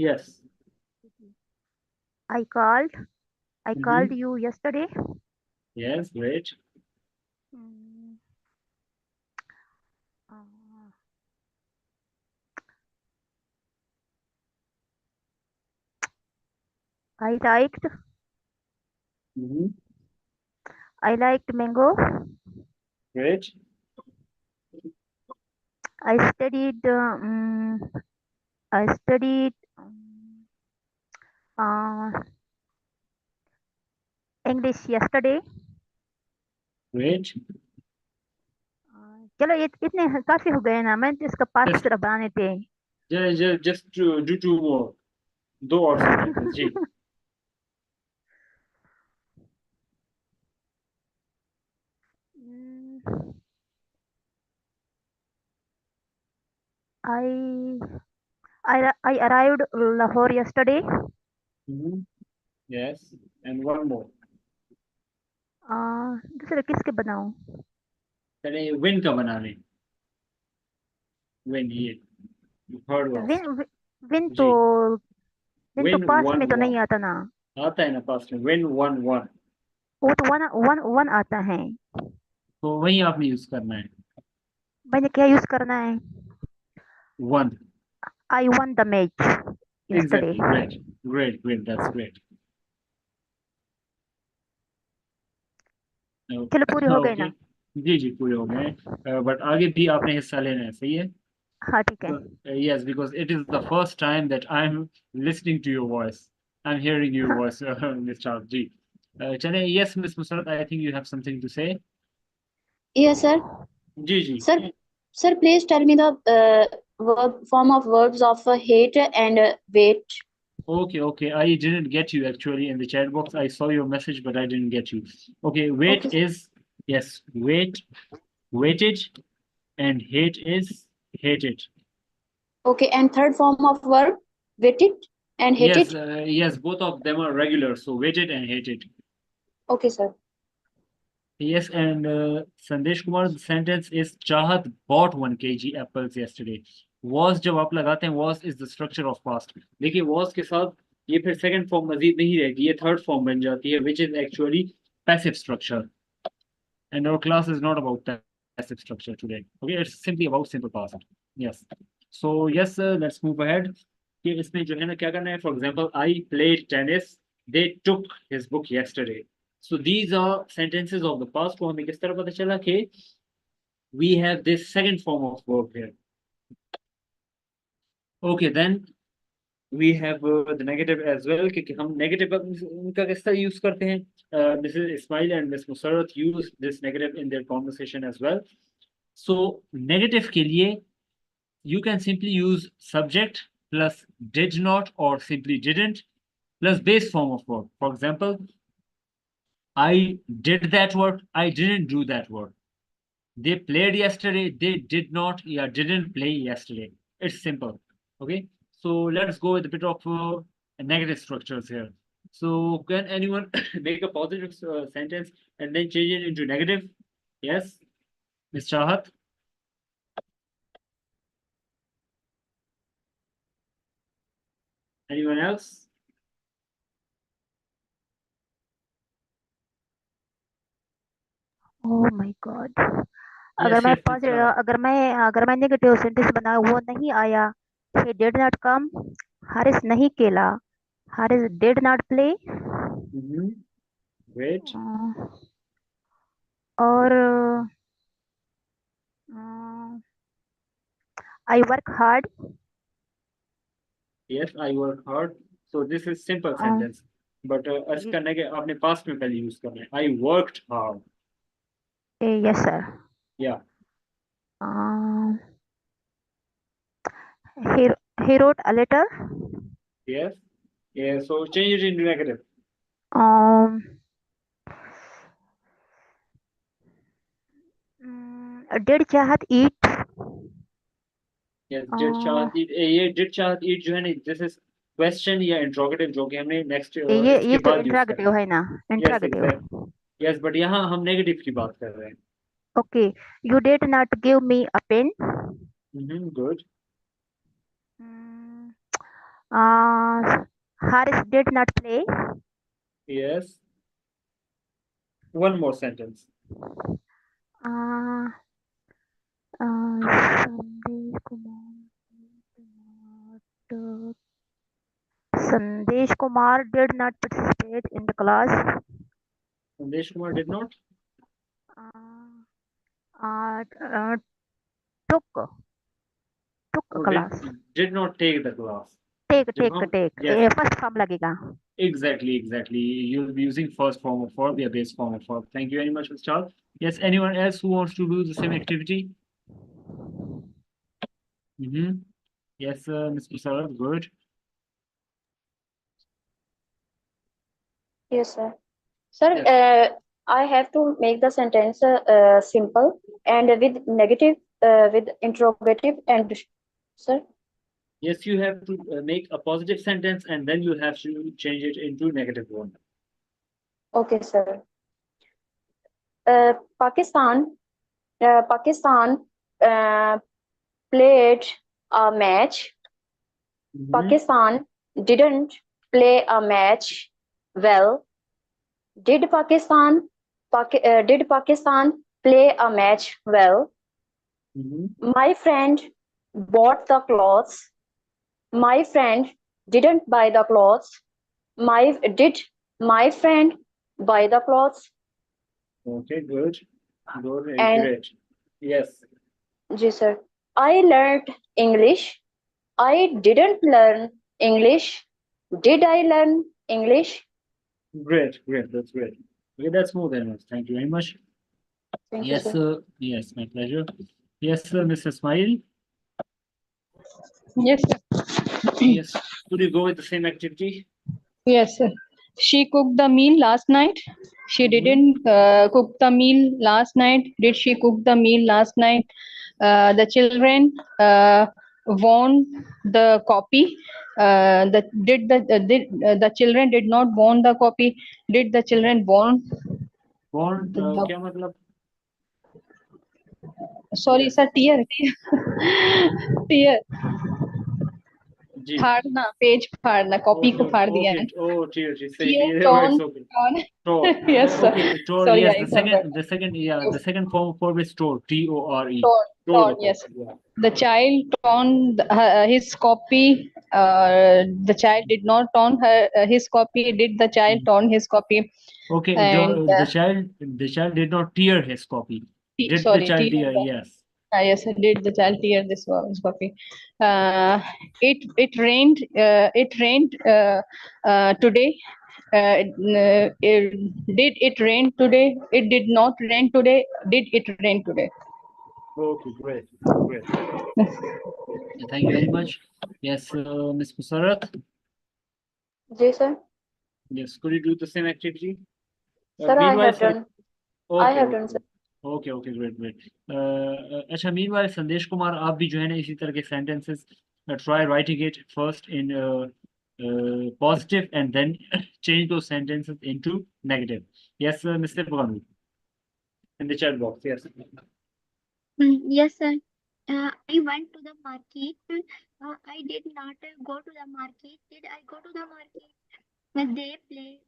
Yes. I called you yesterday. Yes, great. Hmm. I liked mango. Great. I studied English yesterday. Great. चलो ये इतने काफी हो गए ना, मैं तो इसका पास्ट तरह बनाने थे. जस्ट डू टू मोर, 2 और सेंटेंसेस. जी. I I arrived Lahore yesterday. Yes, and one more. दूसरे किसके बनाऊं? चले win का बना लें. Win ये third was. विन जी. तो विन तो Win पास में 1 तो नहीं 1. आता ना. आता है ना पास में. Win 1 1. वो तो वन आता है. तो वही आपने यूज करना है. मैंने क्या यूज करना है? 1. I won the match yesterday. Exactly. Great. That's great. चलो पूरे हो गए Okay. ना. जी पूरे हो गए. बट आगे भी आपने हिस्सा लेना है. सही है. हाँ ठीक है. Yes, because it is the first time that I'm listening to your voice. I'm hearing your voice, Miss Charles. Ji. Chale, yes, Miss Musrat, I think you have something to say. Yes, sir. Ji. Sir, please tell me the form of verbs of hate and wait. Okay. I didn't get you actually in the chat box. I saw your message, but I didn't get you. Okay, wait Okay. is, yes, waited, and hate is hated. Okay, and third form of verb, waited and hated. Yes, both of them are regular, so waited and hated. Okay, sir. Yes, and Sandesh Kumar's sentence is Chahat bought 1 kg apples yesterday. Was जब आप लगाते हैं was is the structure of past. देखिए was के साथ ये फिर second form मजीद नहीं रहेगी, ये third form बन जाती है, which is actually passive structure. And our class is not about passive structure today. Okay, it's simply about simple past. Yes. So yes, let's move ahead. कि इसमें जो है ना क्या करना है? For example, I played tennis. They took his book yesterday. So these are sentences of the past. को हमें किस तरह पता चला कि we have this second form of verb here. Okay, then we have the negative as well. कि हम negative उनका किस तरह use करते हैं? Mrs. Ismail and Miss Musarrat use this negative in their conversation as well. So negative के लिए you can simply use subject plus did not or simply didn't plus base form of verb. For example, I did that work, I didn't do that work. They played yesterday, they did not, didn't play yesterday. It's simple. Okay, so let's go with a bit of negative structures here. So can anyone make a positive sentence and then change it into negative? Yes, Ms. Chahat. Anyone else? Oh my God. Yes, अगर मैं negative sentence बनाया वो नहीं आया. He did not come. Haris नहीं खेला. Haris did not play. Great. और I work hard. Yes, I work hard. So this is simple sentence. But as करने के आपने past में पहले use करना है. I worked hard. Yes, sir. Yeah. He wrote a letter. Yes. Yeah. So change it into negative. Did Chahat eat? Yes. Did Chahat eat? ये did Chahat eat जो है ना, this is question या interrogative जो कि हमने next ये तो इंट्रोगेटिव है ना. इंट्रोगेटिव. Yes, but यहाँ हम negative की बात कर रहे हैं. Okay. You did not give me a pen. Good. Haris did not play. Yes. One more sentence. Sandesh Kumar did not participate in the class. Sandesh Kumar did not? Took class. Did not take the class. Take. Yes. First form लगेगा. Exactly. You'll be using first form of verb or base form of verb. Thank you very much, Mr. Charles. Yes, anyone else who wants to do the same activity? Yes, Mr. Sarat, good. Yes, sir. Sir, Yes. I have to make the sentence simple and with negative, with interrogative and sir. Yes, you have to make a positive sentence and then you have to change it into negative one. Okay, sir. Pakistan uh, played a match. Mhm. Pakistan didn't play a match well. Did Pakistan play a match well? Mhm. My friend bought the clothes. My friend didn't buy the clothes. Did my friend buy the clothes? Okay, good. Good and And great. Yes. Ji sir, I learned English. I didn't learn English. Did I learn English? Great, great. That's great. Okay, that's more than enough. Thank you very much. Thank you, Yes, sir. sir. Yes, my pleasure. Yes, sir, Mr. Smile. Yes, sir. Yes. Could you go with the same activity? Yes, sir. She cooked the meal last night. She Mhm. didn't cook the meal last night. Did she cook the meal last night? The children won the copy. The children did not won the copy? Did the children won? Born, The, क्या मतलब? sorry, Yes. sir. Tear. Tear. जी. फाड़ना page फाड़ना copy को Okay, फाड़ दिया है okay. Oh, dear, she said, Tear, yeah, torn, it's okay. torn. Store. Yes, sir. Okay, store. Sorry, Yes, I the forgot. second, yeah, the second form is store. T-O-R-E. Torn, Store torn, the yes. copy. Yeah. The child torn his copy. The child did not torn his copy. Did the child torn his copy? Okay, And the child did not tear his copy. Did the sorry, child tear. tear? Yes. Yes, did the child tear this his copy? It rained. It rained today. Did it rain today? It did not rain today. Did it rain today? Okay, great, great. Thank you very much. Yes, Ms. Musarat. Ji sir. Yes, could you do the same activity? Sir, I Meanwhile, have done. I okay, have okay, done, sir. okay, okay, great, great. अच्छा, meanwhile, संदेश कुमार, आप भी जो है ना इसी तरह के sentences try writing it first in positive and then change those sentences into negative. Yes, Mr. Bhanu, in the chat box. Yes. Yes, sir. I went to the market. I did not go to the market. Did I go to the market? They played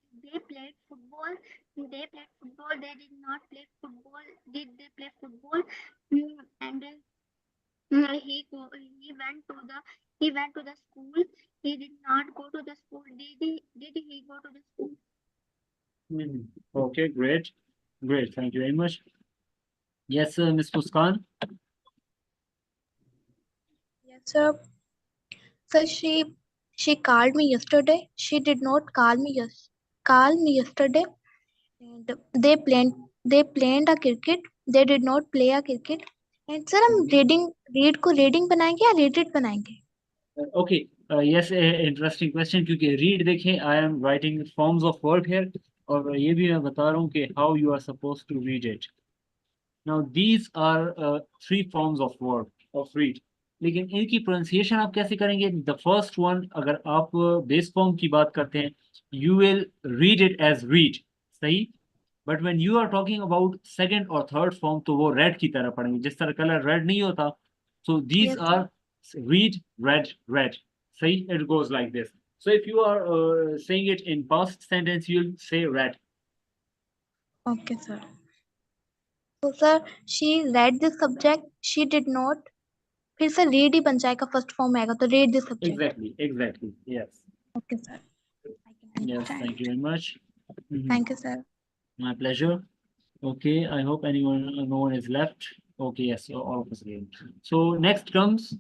football. They played football. They did not play football. Did they play football? And he went to the school. He did not go to the school. Did he go to the school? Mhm. Okay, great, great. Thank you very much. Yes, Ms. Muskan. Yes, sir. So she called me yesterday. She did not call me yesterday. And they played a cricket. They did not play a cricket. And sir हम read को reading बनाएंगे या read it बनाएंगे? Okay, yes, interesting question क्योंकि read देखें, I am writing forms of verb here और ये भी मैं बता रहा हूँ कि how you are supposed to read it. Now these are three forms of verb of read. लेकिन इनकी pronunciation आप कैसे करेंगे? The first one, अगर आप base form की बात करते हैं, you will read it as read, सही? But when you are talking about second or third form, तो वो red की तरह पढ़ेंगे, जिस तरह color red नहीं होता. So these Yes, are read, read, read. See, it goes like this. So if you are saying it in past sentence, you'll say read. Okay, sir. So sir, she read this subject. She did not. फिर से read ही बन जाएगा first form आएगा तो read this subject. Exactly, exactly. Yes. Okay, sir. I can Yes, understand. thank you very much. Mhm. Thank you, sir. My pleasure. Okay, I hope no one is left. Okay, yes, all of us again. So next comes,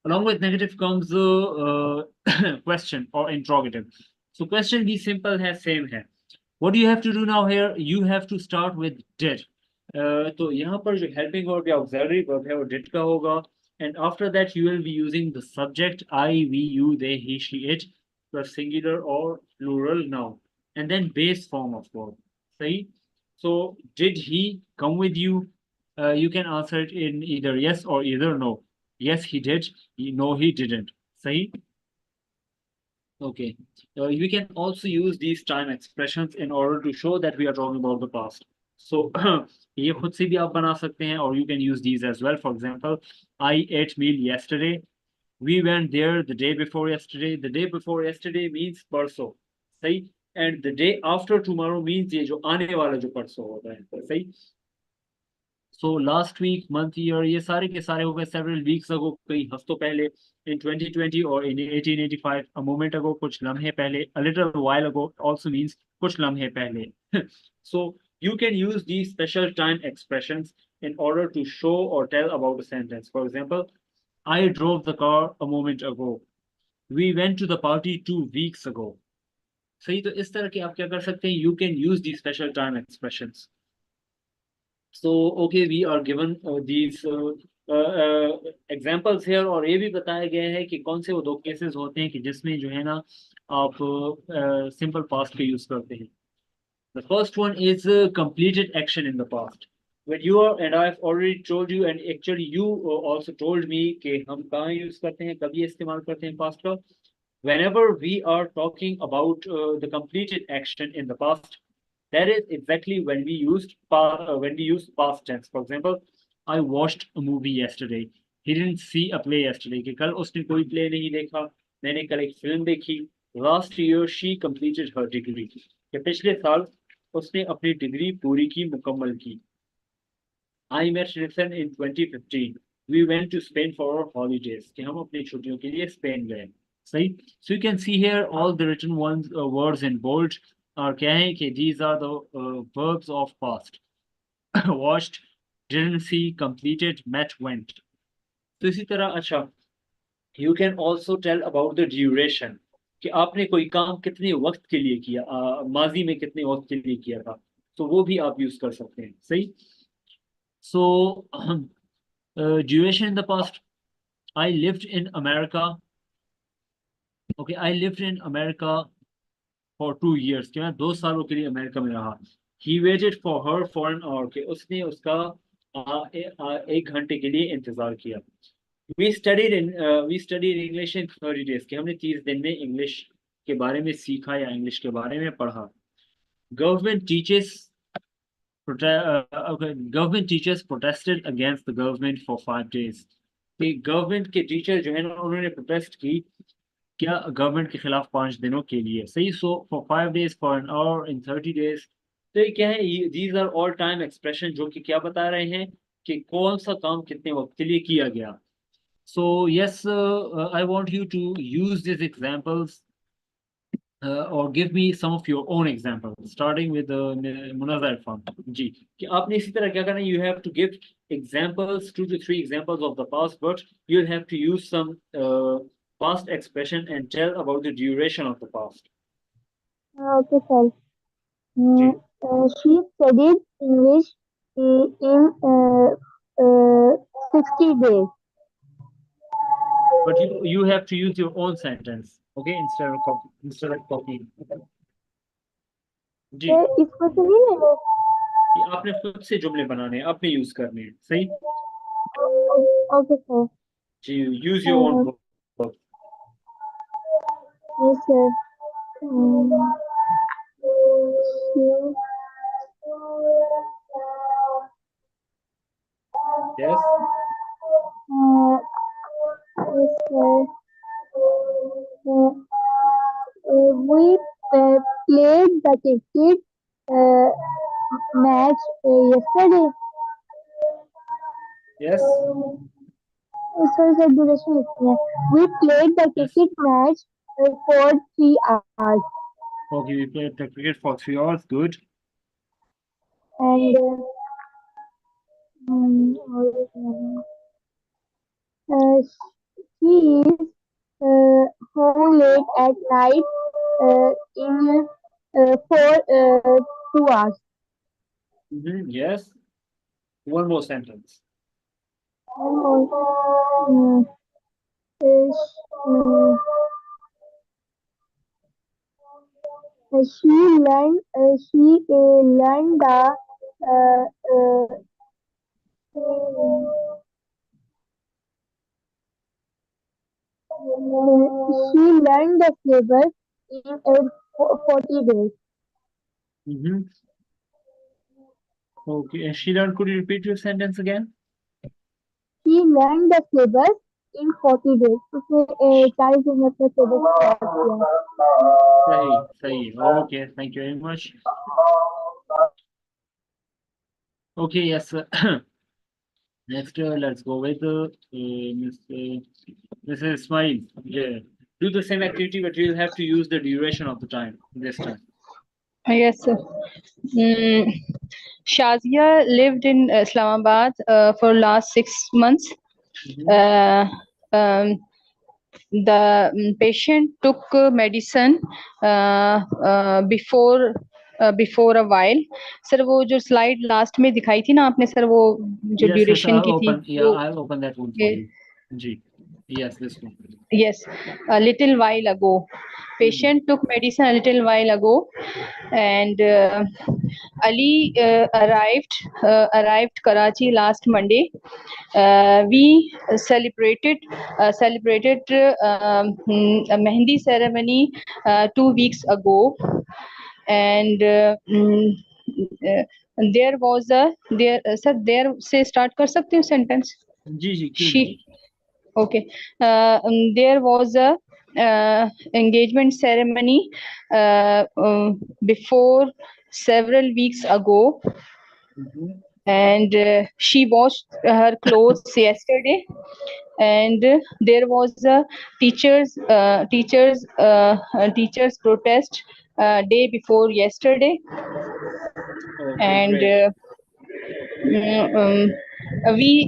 along with negative comes the question or interrogative. So question be simple है, same है. What do you have to do now here? You have to start with did. तो यहाँ पर जो helping verb या auxiliary verb है वो did का होगा. And after that you will be using the subject I, we, you, they, he, she, it, plus singular or plural noun. And then base form of verb. See? So did he come with you? You can answer it in either yes or either no. Yes, he did. No, he didn't. Sahi? Okay. We can also use these time expressions in order to show that we are talking about the past. So ये खुद से भी आप बना सकते हैं, or you can use these as well. For example, I ate meal yesterday. We went there the day before yesterday. The day before yesterday means परसों. सही? And the day after tomorrow means ये जो आने वाला जो परसों होता है. सही? So last week, month, year, ये सारे के सारे हो गए several weeks ago, कई हफ्तों पहले, in 2020 or in 1885, a moment ago, कुछ लम्हे पहले, a little while ago also means कुछ लम्हे पहले. So you can use these special time expressions in order to show or tell about a sentence. For example, I drove the car a moment ago. We went to the party 2 weeks ago. सही, तो इस तरह के आप क्या कर सकते हैं? You can use these special time expressions. So okay, we are given these examples here, और ये भी बताया गया है कि कौन से वो दो केसेस होते हैं कि जिसमें जो है ना आप simple past के यूज करते हैं. The first one is completed action in the past. When you are, and I've already told you, and actually you also told me कि हम कहाँ यूज करते हैं, कभी इस्तेमाल करते हैं past का. Whenever we are talking about the completed action in the past, that is exactly when we use past tense. For example, I watched a movie yesterday. He didn't see a play yesterday. कि कल उसने कोई play नहीं देखा. मैंने कल एक film देखी. Last year she completed her degree. कि पिछले साल उसने अपनी डिग्री पूरी की, मुकम्मल की. I met Rifan in 2015. We went to Spain for our holidays. कि हम अपनी छुट्टियों के लिए स्पेन गए. सही? So you can see here all the written ones, words in bold are क्या है कि these are the verbs of past. Watched, didn't see, completed, met, went. तो इसी तरह अच्छा, you can also tell about the duration कि आपने कोई काम कितने वक्त के लिए किया, माजी में कितने वक्त के लिए किया था, तो वो भी आप यूज कर सकते हैं. सही? So duration in the past, I lived in America. Okay, I lived in America for 2 years. कि मैं 2 सालों के लिए अमेरिका में रहा. He waited for her for an hour. कि उसने उसका 1 घंटे के लिए इंतजार किया. We studied English in 30 days. कि हमने 30 दिन में इंग्लिश के बारे में सीखा या इंग्लिश के बारे में पढ़ा. Government teachers protested against the government for 5 days. कि गवर्नमेंट के टीचर जो है ना उन्होंने प्रोटेस्ट की क्या गवर्नमेंट के खिलाफ 5 दिनों के लिए. सही? So for 5 days, for an hour, in 30 days. तो ये क्या है? These are all time expression जो कि क्या बता रहे हैं कि कौन सा काम कितने वक्त के लिए किया गया. So yes, I want you to use this examples or give me some of your own examples, starting with Munazar Irfan. जी, कि आपने इसी तरह क्या करना है? You have to give examples, 2 to 3 examples of the past, but you'll have to use some past expression and tell about the duration of the past. Okay, sir. Ji. She studied English in 60 days. But you have to use your own sentence, okay, instead of copying. जी, इसको सही है. ये आपने खुद से जुमले बनाने हैं, आपने यूज करने हैं. सही? Okay, sir. Ji, use your own book. Yes, sir. Yes. Yes, sir. We played the cricket match yesterday. Yes. Sorry, sir, duration लिखनी है. We played the Yes. cricket match for 3 hours. Okay, we played the cricket for 3 hours. Good. And she is home late at night in for 2 hours. Yes. One more sentence. She learned the She learned the syllabus in 40 days. Mm-hmm. Okay, and Sheila, could you repeat your sentence again? She learned the syllabus in 40 days. उसने 40 दिन में अपना syllabus start किया. Sahi. Okay, thank you very much. Okay, yes. Next, let's go with Mrs. Ismail. Yeah. Do the same activity, but you'll have to use the duration of the time this time. Yes, sir. Shazia lived in Islamabad for last 6 months. Mhm. The patient took medicine before a while. Sir वो जो slide last में दिखाई थी ना आपने sir वो जो Yes, duration I'll की थी open. Yeah, वो I'll open that one for you. G. Yes, this one. yes, a little while ago. Patient took medicine a little while ago, and Ali arrived Karachi last Monday. We celebrated a Mehndi ceremony 2 weeks ago, and there was a there sir there से start कर सकते हो sentence. G. She okay. There was a engagement ceremony before several weeks ago, and she washed her clothes yesterday, and there was a teachers protest day before yesterday, Okay, and great. we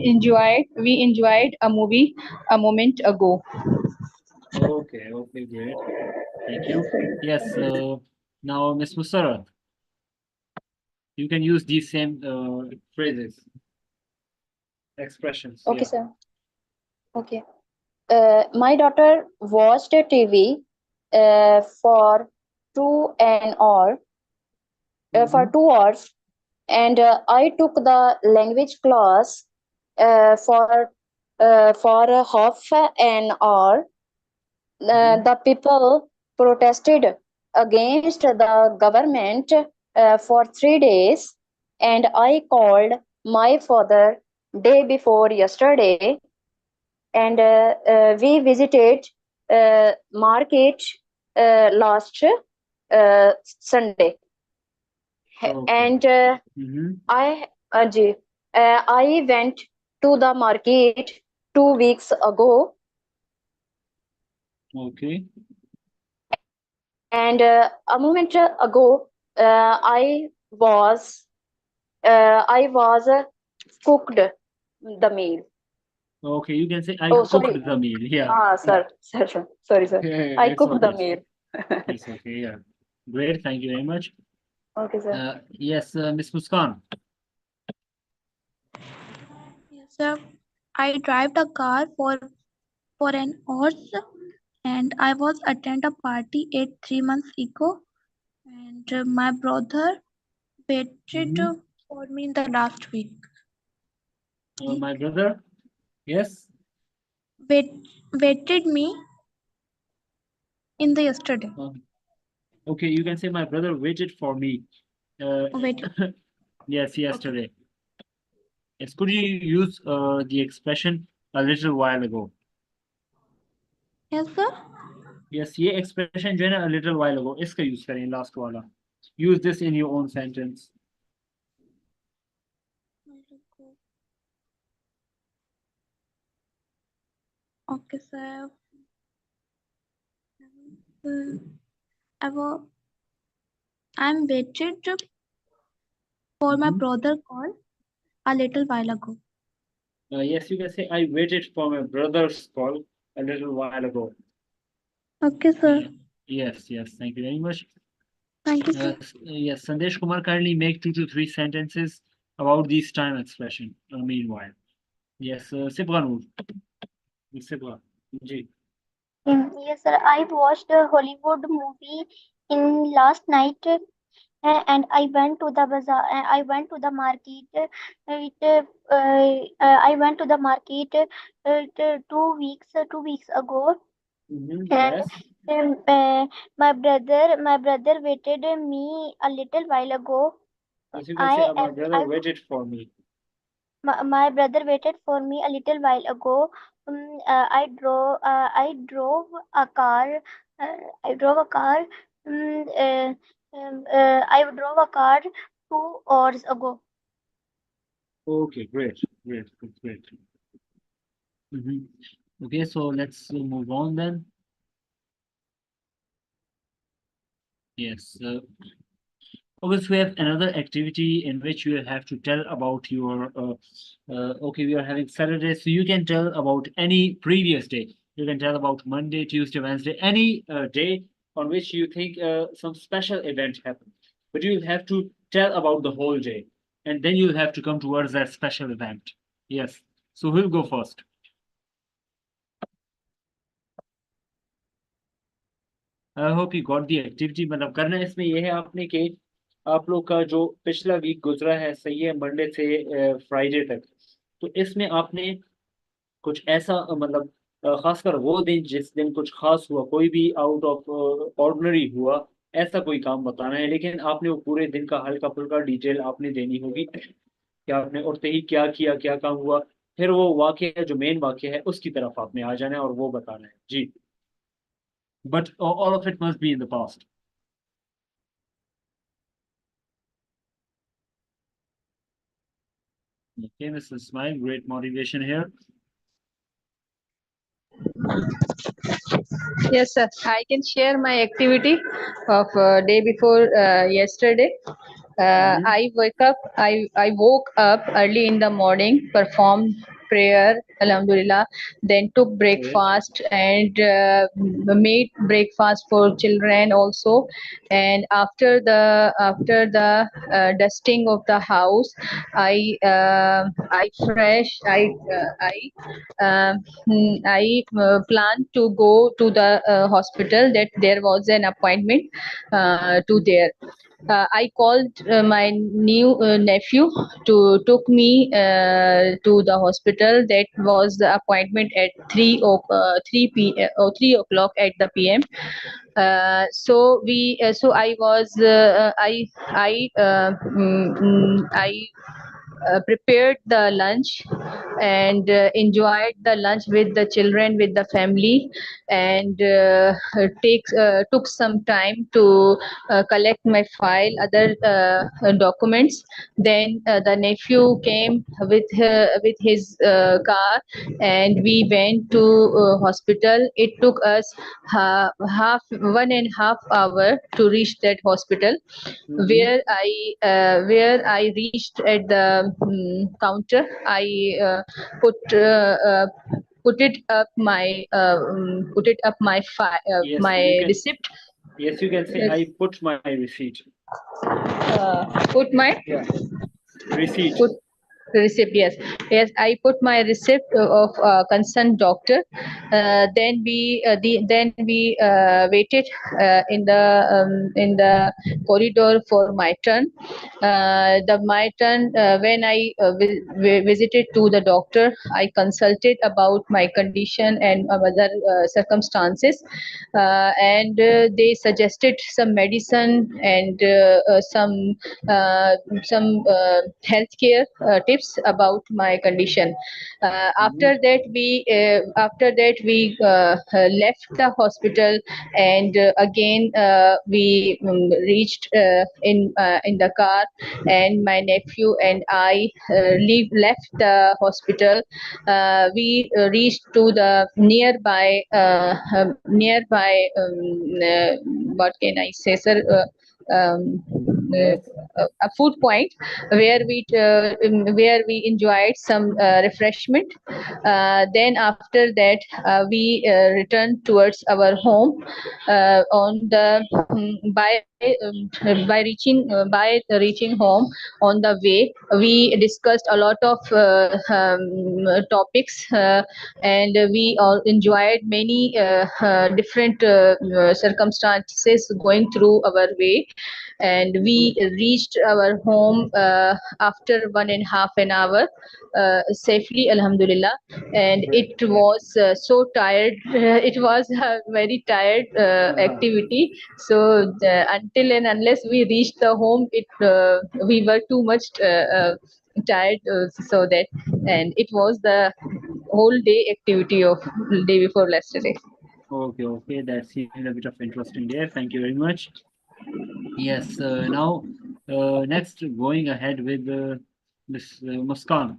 enjoyed a movie a moment ago. Okay, great. Thank you. Yes, now Miss Musarrat, you can use these same phrases, expressions. Okay, Yeah. sir. Okay. My daughter watched a TV for 2 hours, for Mhm. 2 hours, and I took the language class for a half an hour. Mhm. The people protested against the government for 3 days, and I called my father day before yesterday, and we visited market last Sunday, Okay. and Mhm. I went to the market 2 weeks ago, Okay. and a moment ago I was cooked the meal. Okay, you can say I Oh, cooked sorry. the meal. Yeah. Sir. Sorry, sir. I It's cooked the okay. meal. It's okay. Yeah. Great. Thank you very much. Okay, sir. Yes, Miss Muskan. Yes, sir. I drive the car for an hour, and I was attend a party 3 months ago, and my brother waited Mhm. for me in the last week. My brother. Yes. Waited me in the yesterday. Okay, you can say my brother waited for me. Wait. Yes, yesterday. Yes, could you use the expression a little while ago? Yes, sir. Yes, ये expression जो है ना a little while ago इसका use करें last वाला. Use this in your own sentence. Okay, sir. I'm waited for my Mhm. brother call a little while ago. Yes, you can say I waited for my brother's call a little while ago. Okay, sir. Yes, thank you very much. Thank you, sir. Yes, Sandesh Kumar, kindly make 2 to 3 sentences about these time expression. Meanwhile, yes, Sibra Noor. Sibra, जी. Yes, sir. I watched a Hollywood movie in last night. and I went to the bazaar. I went to the market. I went to the market 2 weeks ago, and Yes. my brother waited me a little while ago. Yes, you can say, I my am brother I waited for me. my brother waited for me a little while ago. I drove a car. I drove a car. Um, uh, I drove a car 2 hours ago. Okay, great, great, great, great. Okay, so let's move on then. Yes. Obviously, we have another activity in which you have to tell about your. Okay, we are having Saturday, so you can tell about any previous day. You can tell about Monday, Tuesday, Wednesday, any day on which you think some special event happened. But you will have to tell about the whole day, and then you'll have to come towards that special event. Yes. So who'll go first? I hope you got the activity. मतलब करना इसमें यह है आपने कि आप लोग का जो पिछला वीक गुजरा है, सही है, मंडे से फ्राइडे तक, तो इसमें आपने कुछ ऐसा मतलब खासकर वो दिन जिस दिन कुछ खास हुआ, कोई भी आउट ऑफ ऑर्डिनरी हुआ, ऐसा कोई काम बताना है। लेकिन आपने वो पूरे दिन का हल्का फुल्का डिटेल आपने देनी होगी कि आपने उठते ही क्या किया, क्या काम हुआ, फिर वो वाक्य जो मेन वाक्य है उसकी तरफ आपने आ जाना है और वो बताना है जी। But all of it must be in the past. Okay, Mr. Smile, great motivation here. Yes, sir. I can share my activity of day before yesterday. I woke up early in the morning, performed prayer, Alhamdulillah, then took breakfast and made breakfast for children also. And after the dusting of the house, I planned to go to the hospital, that there was an appointment to there. I called my new nephew to took me to the hospital. That was the appointment at 3 o'clock at the PM. So I was I prepared the lunch and enjoyed the lunch with the children, with the family, and took some time to collect my file, other documents. Then the nephew came with his car, and we went to hospital. It took us 1.5 hours to reach that hospital, where I reached at the counter. I put it up my Yes, my you can. receipt. Yes, you can say I put my receipt. Put my Receipt. put receipt. Yes, I put my receipt of concerned doctor. Then we waited in the corridor for my turn. My turn, when I visited to the doctor, I consulted about my condition and other circumstances, and they suggested some medicine and some healthcare tips about my condition. After that we left the hospital, and again we reached in the car, and my nephew and I left the hospital. We reached to the nearby what can I say, sir? Um, Yes. a food point where we enjoyed some refreshment. Then after that, we returned towards our home on the by reaching home. On the way, we discussed a lot of topics, and we all enjoyed many different circumstances going through our way, and we reached our home after 1.5 hours safely, alhamdulillah. And it was so tired. It was a very tired activity. So until and unless we reached the home, we were too much tired. So that, and it was the whole day activity of day before yesterday. Okay, okay, that seems a bit of interesting there. Thank you very much. Yes, now next going ahead with Miss Muskan.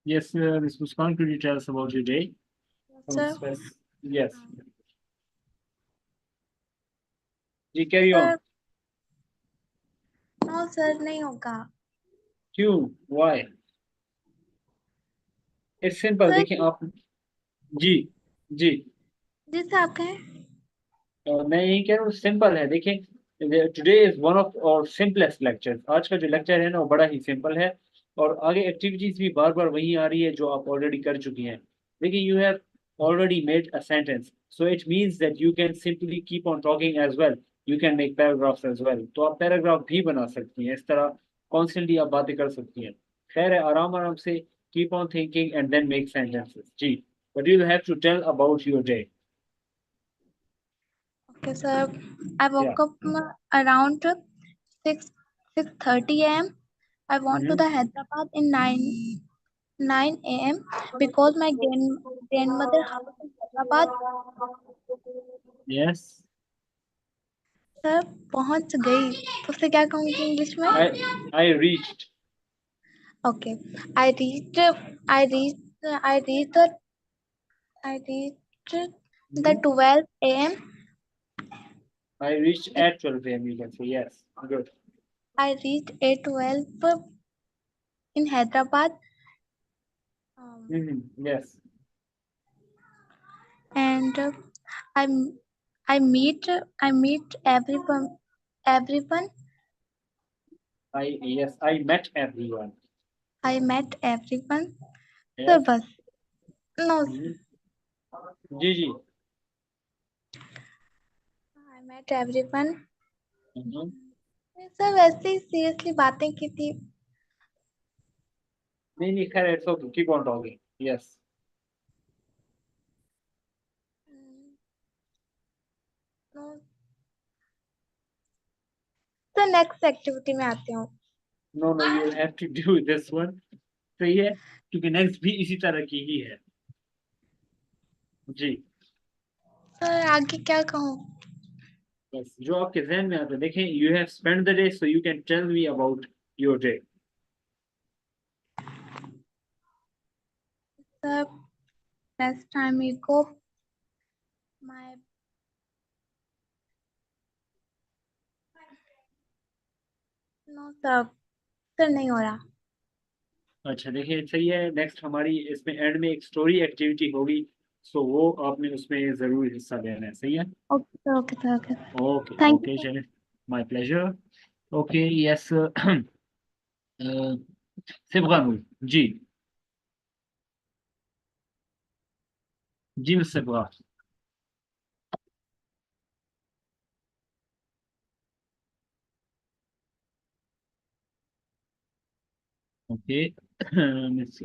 Yes, Miss Muskan, could you tell us about your day? Sir, Yes. जी carry on. sir, no sir, नहीं होगा. क्यों? Why? It's simple. Sir, देखें आप जी जी जिससे आप कहें. मैं यही कह रहा हूँ सिंपल है देखें टुडे इज वन ऑफ और सिंपलेस्ट लेक्चर आज का जो लेक्चर है ना वो बड़ा ही सिंपल है और आगे एक्टिविटीज भी बार बार वही आ रही है जो आप ऑलरेडी कर चुकी हैं देखिए you have already made a sentence so it means that you can simply keep on talking as well you can make paragraphs as well तो आप पैराग्राफ भी बना सकती हैं इस तरह कॉन्स्टेंटली आप बातें कर सकती हैं खैर है आराम आराम से keep on thinking and then make sentences जी but you have to tell about your day Okay, sir. I woke up around 6:30 a.m. I went to the Hyderabad in 9 a.m. because my grandmother house in Hyderabad. Yes. Sir पहुंच गई तो उससे क्या कहूँगी English में. I reached. Okay, I reached I reached I reached the 12 a.m. I reached at 12 a.m. You can say yes. Good. I reached at 12 in Hyderabad. Yes. And I meet everyone. I met everyone. I met everyone. Yes. Sir, बस. No, जी. I met everyone. Mhm. Sir वैसे ही seriously बातें की थी. नहीं खैर it's okay. Keep on talking. Yes. No. तो नेक्स्ट एक्टिविटी में आती हूँ. No, you have to do this one. सही है क्योंकि नेक्स्ट भी इसी तरह की ही है. जी. सर आगे क्या कहूँ. बस जो आपके ज़हन में आता है देखें you have spent the day so you can tell me about your day. Sir, next time we go, my no sir नहीं हो रहा. अच्छा देखिए सही है नेक्स्ट हमारी इसमें एंड में एक स्टोरी एक्टिविटी होगी सो वो आपने उसमें जरूर हिस्सा लेना है सही है Okay, sir, okay. Okay Thank okay you. चलिए my pleasure okay yes Sibghan ji जी miss Sibgha okay miss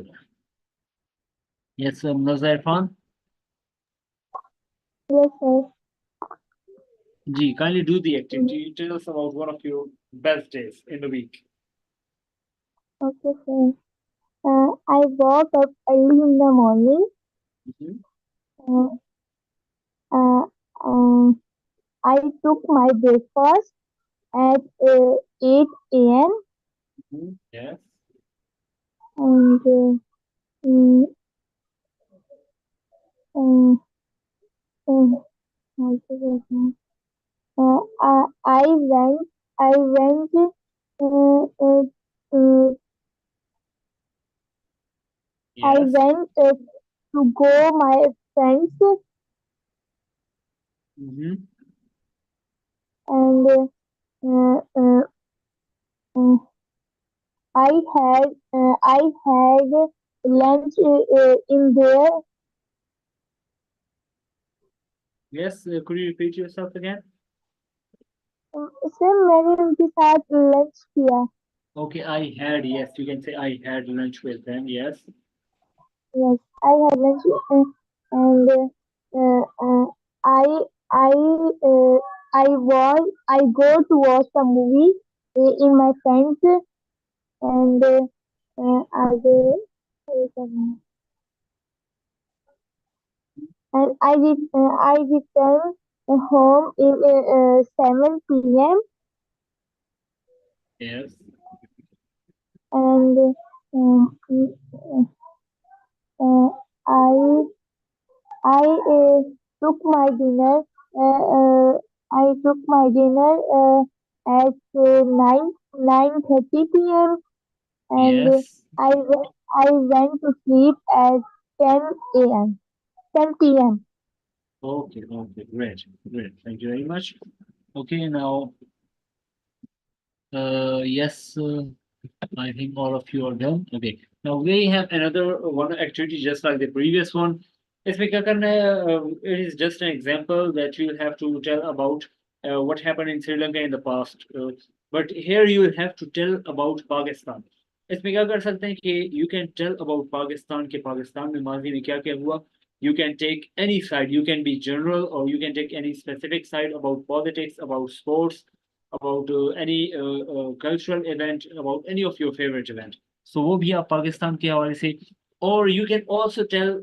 yes Munazzar Irfan Yes, sir. जी kindly do the activity tell us about one of your best days in the week Okay, sir. I woke up early in the morning. Uh, uh, um, I took my breakfast at 8 a.m. yes and mm, um, um, how to say that? I went. Uh, uh, uh, I Yes. went to go my friends Mm-hmm. and uh, uh, uh, I had lunch in there. Yes. Could you repeat yourself again? Sir मैंने उनके साथ lunch किया. Okay, I had, yes, you can say I had lunch with them, yes. Yes, I had lunch and I I I go to watch a movie in my friends and I return home in 7 p.m. Yes. and uh, I I took my dinner. I took my dinner at 9:30 p.m. and Yes. I went to sleep at 10 a.m. 10 p.m. Okay, okay, great, great. Thank you very much. Okay, now, yes, I think all of you are done. Okay, now we have another one activity just like the previous one. इसमें क्या करना है? It is just an example that you have to tell about what happened in Sri Lanka in the past. But here you have to tell about Pakistan. इसमें क्या कर सकते हैं कि you can tell about Pakistan कि पाकिस्तान में माजी में क्या क्या हुआ. You can take any side. You can be general or you can take any specific side about politics, about sports, about any cultural event, about any of your favorite event. So वो भी आप पाकिस्तान के हवाले से, or you can also tell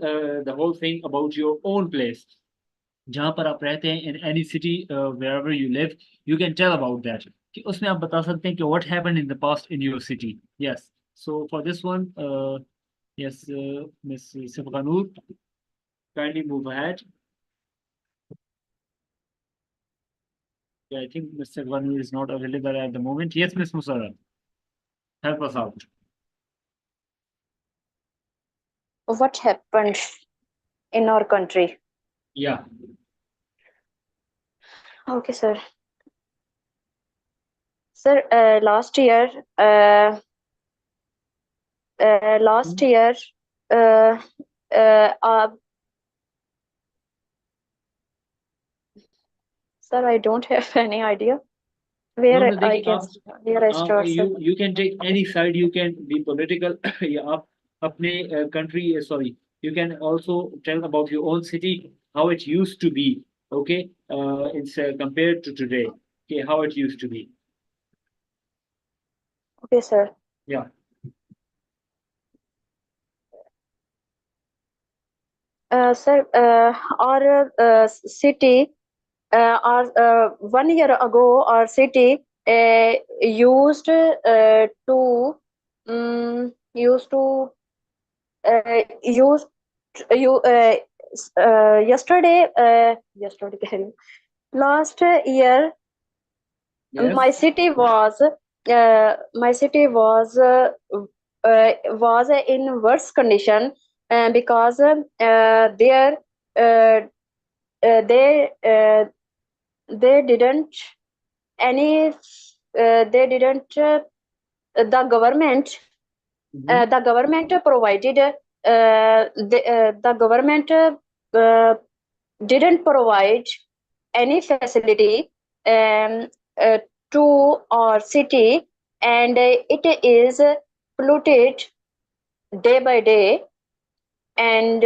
the whole thing about your own place. जहाँ पर आप रहते हैं, in any city, wherever you live, you can tell about that. कि उसमें आप बता सकते हैं कि what happened in the past in your city. Yes. So for this one, yes, Ms. Sifghanur, kindly move ahead. Yeah, I think Mr. Ghanur is not available at the moment. Yes, Ms. Musara, help us out. What happened in our country? Yeah. Okay, sir. Sir, last year, uh, last year, uh, uh, sir, I don't have any idea where No, I देखिए can, आप where I start, sir. you can take any side. You can be political. या आप अपने country, sorry, you can also tell about your own city, how it used to be. Okay, it's compared to today. Okay, how it used to be. Okay, sir. Yeah. Sir, our city, our 1 year ago, our city used to used to use you yesterday yesterday last year my Yes. city was in worse condition because there uh, they didn't any they didn't the government Mhm. the government provided the government didn't provide any facility um, uh, to our city, and it is polluted day by day, and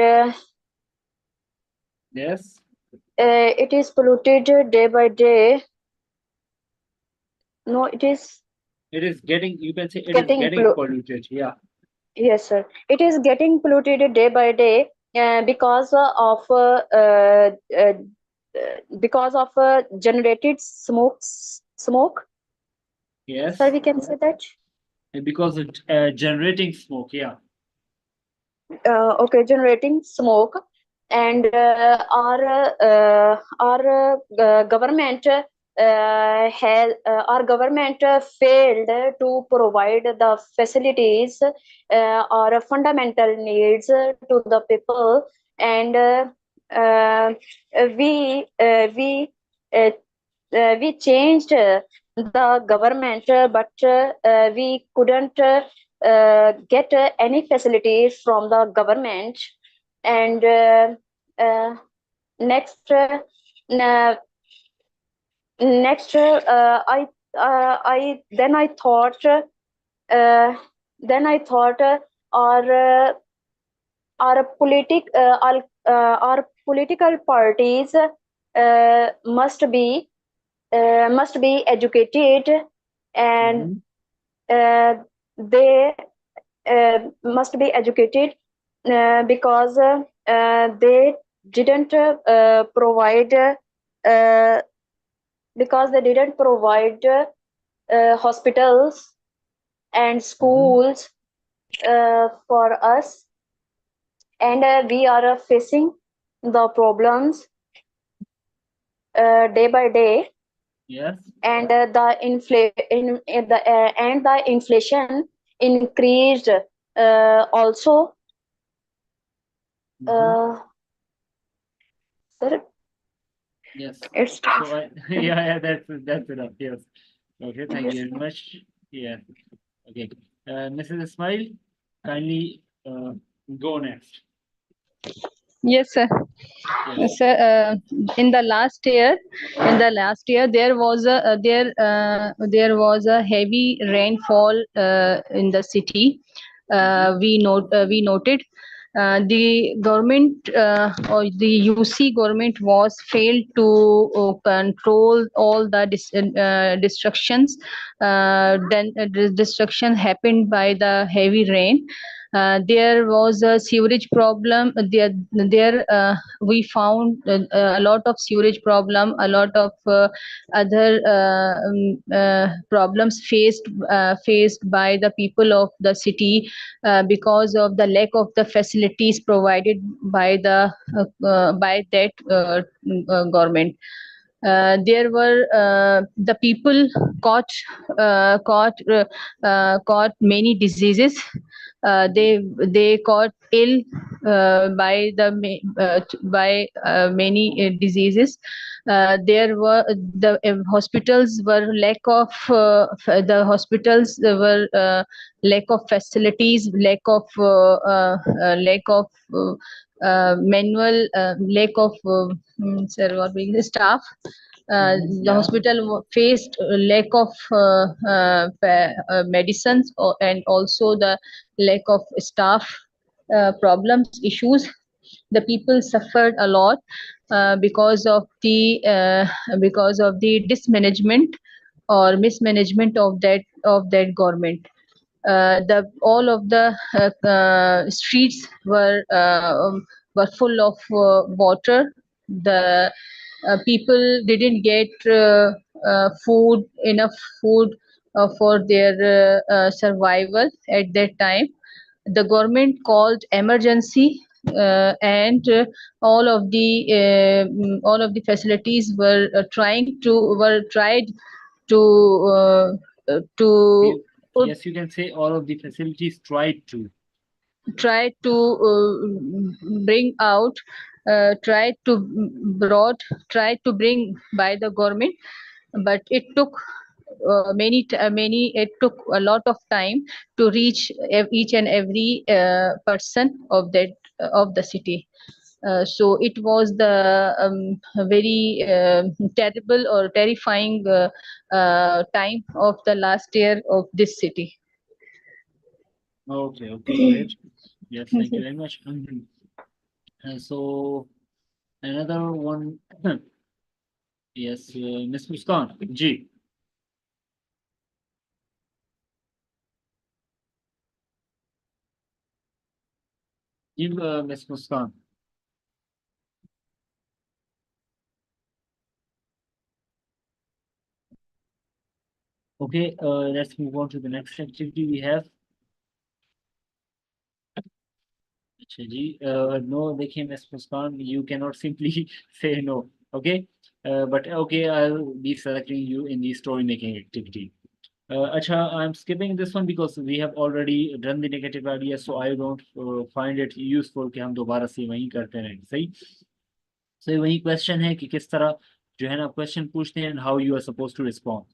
Yes. it is polluted day by day. No, it is It is getting. You can say it is getting getting polluted. Yeah. yes, sir. It is getting polluted day by day because of generated smoke. Yes. Sir, we can say that. And because it generating smoke. Yeah. Okay, generating smoke, and our government our government failed to provide the facilities or fundamental needs to the people, and uh, uh, we changed the government, but we couldn't get any facilities from the government. And next, uh, next, I then I thought, then I thought, our our political parties must be educated, and they must be educated because they didn't provide because they didn't provide hospitals and schools for us, and we are facing the problems day by day. Yes. And the inflation increased also. Sir, Yes. it's tough. So yeah, that's enough. Yes. Okay, thank you very much. Yeah. Okay. Mrs. Ismail, kindly go next. Yes, sir. Yes. Sir, in the last year, there was a heavy rainfall in the city. We noted the government or the UC government was failed to control all the destructions. Destruction happened by the heavy rain. There was a sewerage problem. We found a lot of sewerage problem, a lot of other problems faced by the people of the city because of the lack of the facilities provided by that government. There were the people caught many diseases. They caught ill by many diseases. There were the hospitals were lack of facilities, lack of manual lack of sir, what being the staff. The Yeah. hospital faced lack of medicines, and also the lack of staff problems issues. The people suffered a lot because of the dismanagement or mismanagement of that government. The all of the streets were full of water. The people didn't get enough food for their survival at that time. The government called emergency, and all of the facilities were tried to Yes, you can say all of the facilities tried to. try to bring out try to bring by the government, but it took it took a lot of time to reach each and every person of the city. So it was the very terrible or terrifying time of the last year of this city. Okay, great. Yes, thank you very much. And so another one, yes, Ms. Muskan, G. Give Ms. Muskan. Okay, let's move on to the next activity we have. अच्छा जी, no, देखिए Ms. Muskan, you cannot simply say no. Okay, But okay, I'll be selecting you in the story making activity. Acha, I'm skipping this one because we have already done the negative idea, so I don't find it useful कि हम दोबारा से वही करते रहें, सही? So ये वही question है कि किस तरह जो है ना question पूछते हैं and how you are supposed to respond.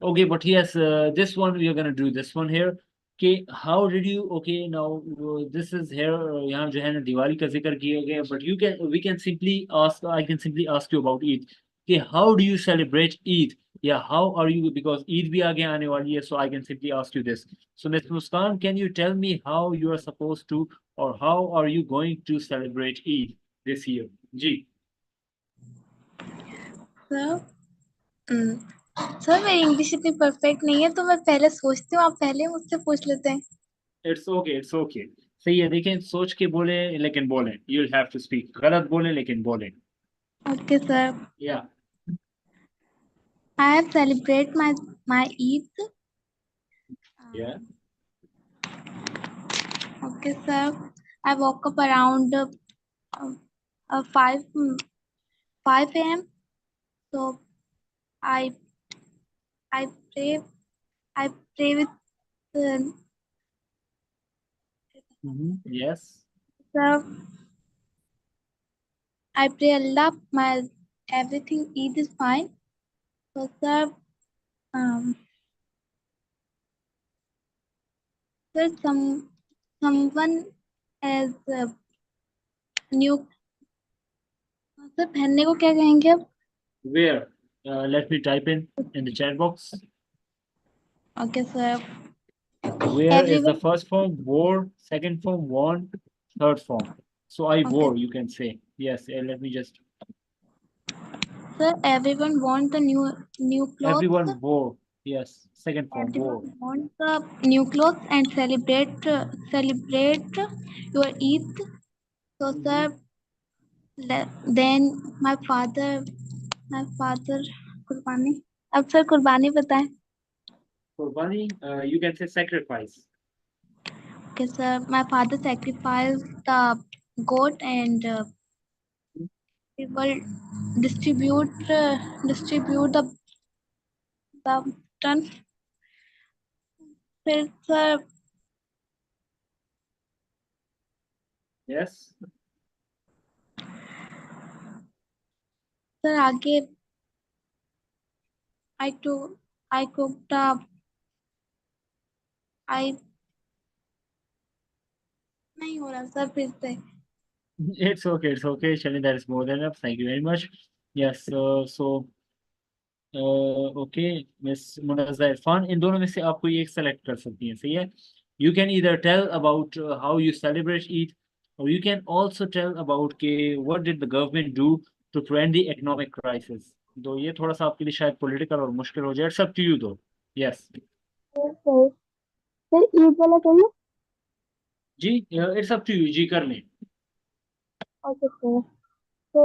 Okay, but yes, this one we are gonna do this one here. Okay, how did you? Okay, now this is here. यहाँ जो है ना दिवाली का जिक्र किया गया, but we can simply ask. I can simply ask you about Eid. Okay, how do you celebrate Eid? Yeah, how are you? Because Eid भी आगे आने वाली है, so I can simply ask you this. So Ms. Muskan, can you tell me how you are supposed to, or how are you going to celebrate Eid this year? जी. Sir मेरी English इतनी perfect नहीं है तो मैं पहले सोचती हूँ, आप पहले मुझसे पूछ लेते हैं. It's okay, it's okay. सही है, देखें सोच के बोले लेकिन बोलें. You'll have to speak. गलत बोले लेकिन बोलें. Okay sir. Yeah. I have celebrate my Eid. Yeah. Okay, sir. I woke up around 5 a.m. So I I pray I pray with Yes. sir. I pray Allah my everything Eid is fine. So sir, sir someone has new. Sir पहनने को क्या कहेंगे अब? Where? Let me type in the chat box. Okay, sir. Where is the Everyone, first form? Wore, second form, worn, third form. So I Okay. wore, you can say. Yes, let me just. sir, everyone want the new clothes. Everyone wore. Yes, second form, wore. Everyone want the new clothes and celebrate your Eid. So sir, then my father कुर्बानी. अब sir कुर्बानी बताएं. Qurbani, you can say sacrifice. Okay, sir. My father sacrificed the goat and we will distribute the turn. फिर sir, Yes. sir आगे I cooked I नहीं हो रहा sir फिर से. It's okay, Shani, that is more than enough. Thank you very much. Yes, okay miss Munazza Irfan, इन दोनों में से आप कोई एक सेलेक्ट कर सकती हैं, सही है. You can either tell about how you celebrate Eid, और you can also tell about के what did the government do to prevent the economic crisis. तो ये थोड़ा सा आपके लिए शायद पॉलिटिकल और मुश्किल हो जाए. इट्स अप टू यू दो. यस सर ईद वाला करिए. जी, इट्स अप टू यू जी, कर लें. Okay sir. So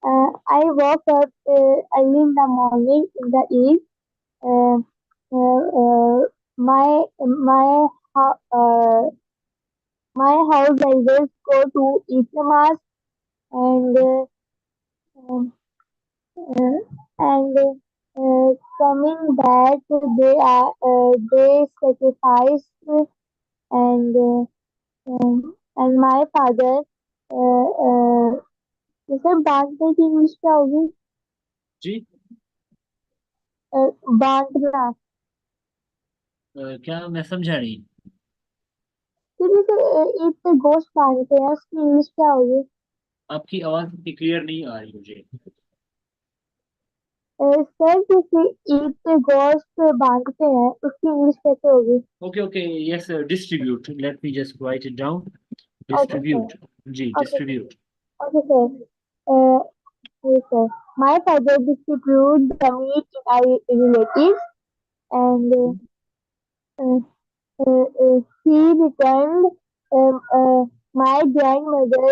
I woke up early in the morning in the Eid. Uh, my my house elders go to Eid namaz and um, coming back they sacrifice and my father sir बांटने की English क्या होगी? जी, बांटना. क्या मैं समझा नहीं. फिर जैसे ईद पे गोश्त बांटते हैं उसकी इंग्लिश क्या होगी? आपकी आवाज क्लियर नहीं आ रही मुझे. सर जैसे ईद पे गोश्त बांटते हैं उसकी इंग्लिश कैसे होगी? Okay, yes, distribute. Let me just write it down. Okay, Distribute. Ji, Okay. distribute. Okay, sir. Yes, sir. My father distribute the meat to my relatives and he returned. My grandmother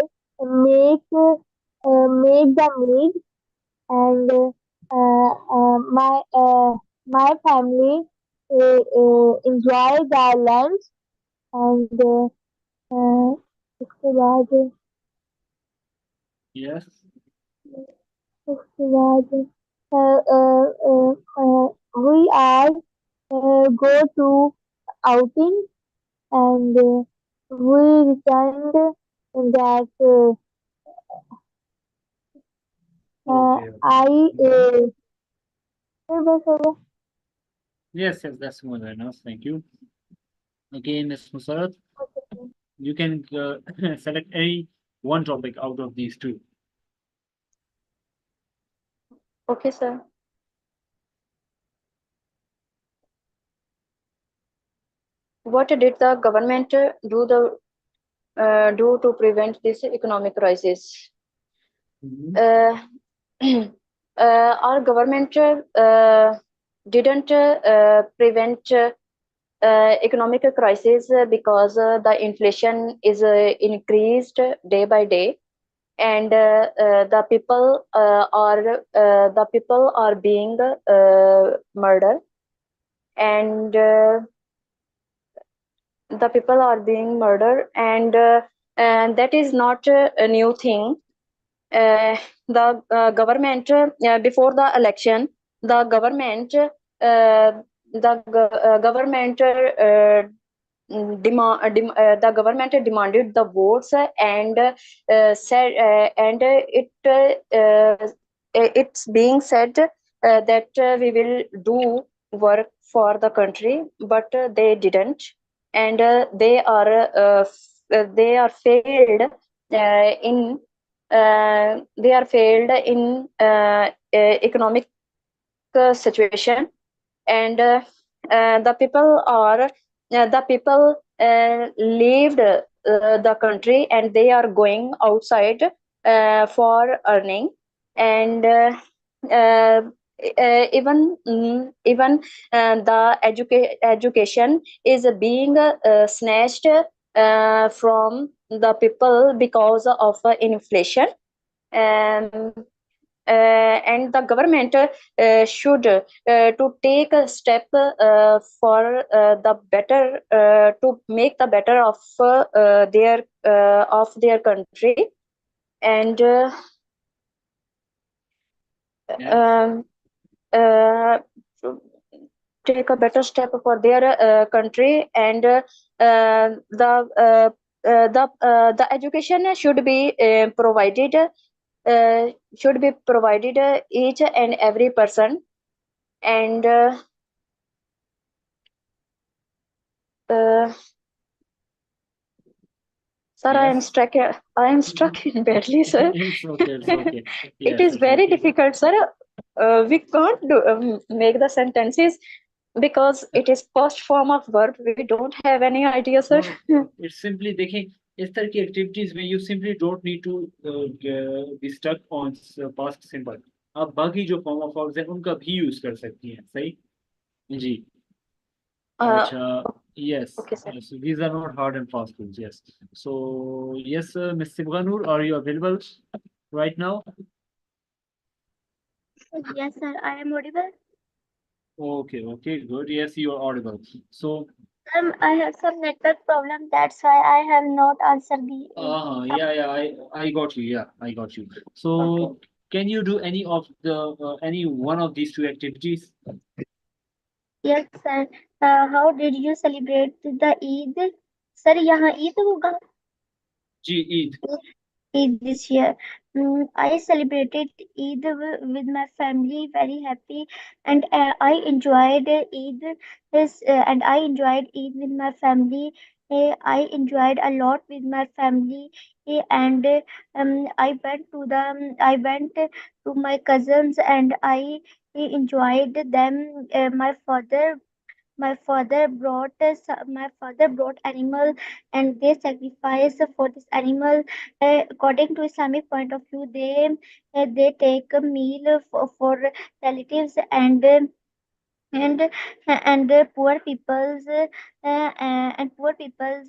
make the meat and my family enjoy the lunch and उसके बाद Yes. was we are go to outing and we returned that Okay. I Yes, yes, that's more than enough. Thank you. Okay, Ms. Musarat, you can select any one topic out of these two. Okay, sir. What did the government do to prevent this economic crisis? Uh, our government didn't prevent economic crisis because the inflation is increased day by day, and the people are being murdered, and the people are being murdered, and that is not a new thing. The government before the election, the government the government demanded the votes, and said and it's being said that we will do work for the country, but they didn't, and they are failed in economic situation, and the people leaved the country, and they are going outside for earning, and uh, even the education is being snatched from the people because of inflation. um, and the government should to take a step for the better to make the better of their country, and Yes. uh, take a better step for their country, and the education should be provided each and every person, and uh, sir, Yes. I am stuck in badly, sir. It's okay. It's okay. It Yes, is it's very okay. difficult, sir. We can't make the sentences because it is first form of verb. We don't have any idea, sir. No, it's simply देखें इस तरह की activities में you simply don't need to be stuck on past simple. आप बाकी जो form of verbs हैं उनका भी use कर सकती हैं, सही? जी. अच्छा, yes. Okay, sir. Yes, these are not hard and fast rules. Yes. So yes, Ms. Sibghanur, are you available right now? Yes, sir. I am audible. Okay. Okay. Good. Yes, you are audible. So I have some network problem. That's why I have not answered the. yeah, I got you. Yeah, I got you. So, Okay. can you do any of the any one of these two activities? Yes, sir. How did you celebrate the Eid? Sir, यहाँ ईद होगा. G, Eid. Eid this year. I celebrated Eid with my family, very happy, and I enjoyed Eid. And I enjoyed Eid with my family. I enjoyed a lot with my family, and I went to my cousins, and I enjoyed them. My father brought animal, and they sacrifice for this animal. According to Islamic point of view, they take a meal for relatives, and poor people's and poor people's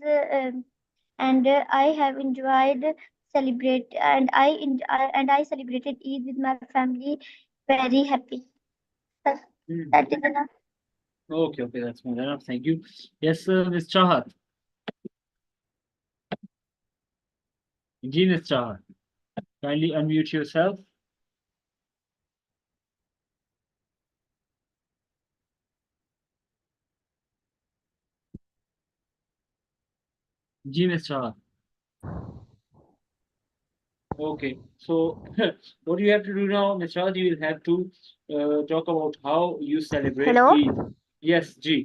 I have enjoyed celebrate and I celebrated Eid with my family, very happy. That is enough. Okay, okay, that's more than enough. Thank you. Yes, Ms. Chahat. Ji, Ms. Chahat. Kindly unmute yourself. Ji, Mr. Okay, so what you have to do now, Mr. You will have to talk about how you celebrate Hello? Eid. Yes, जी,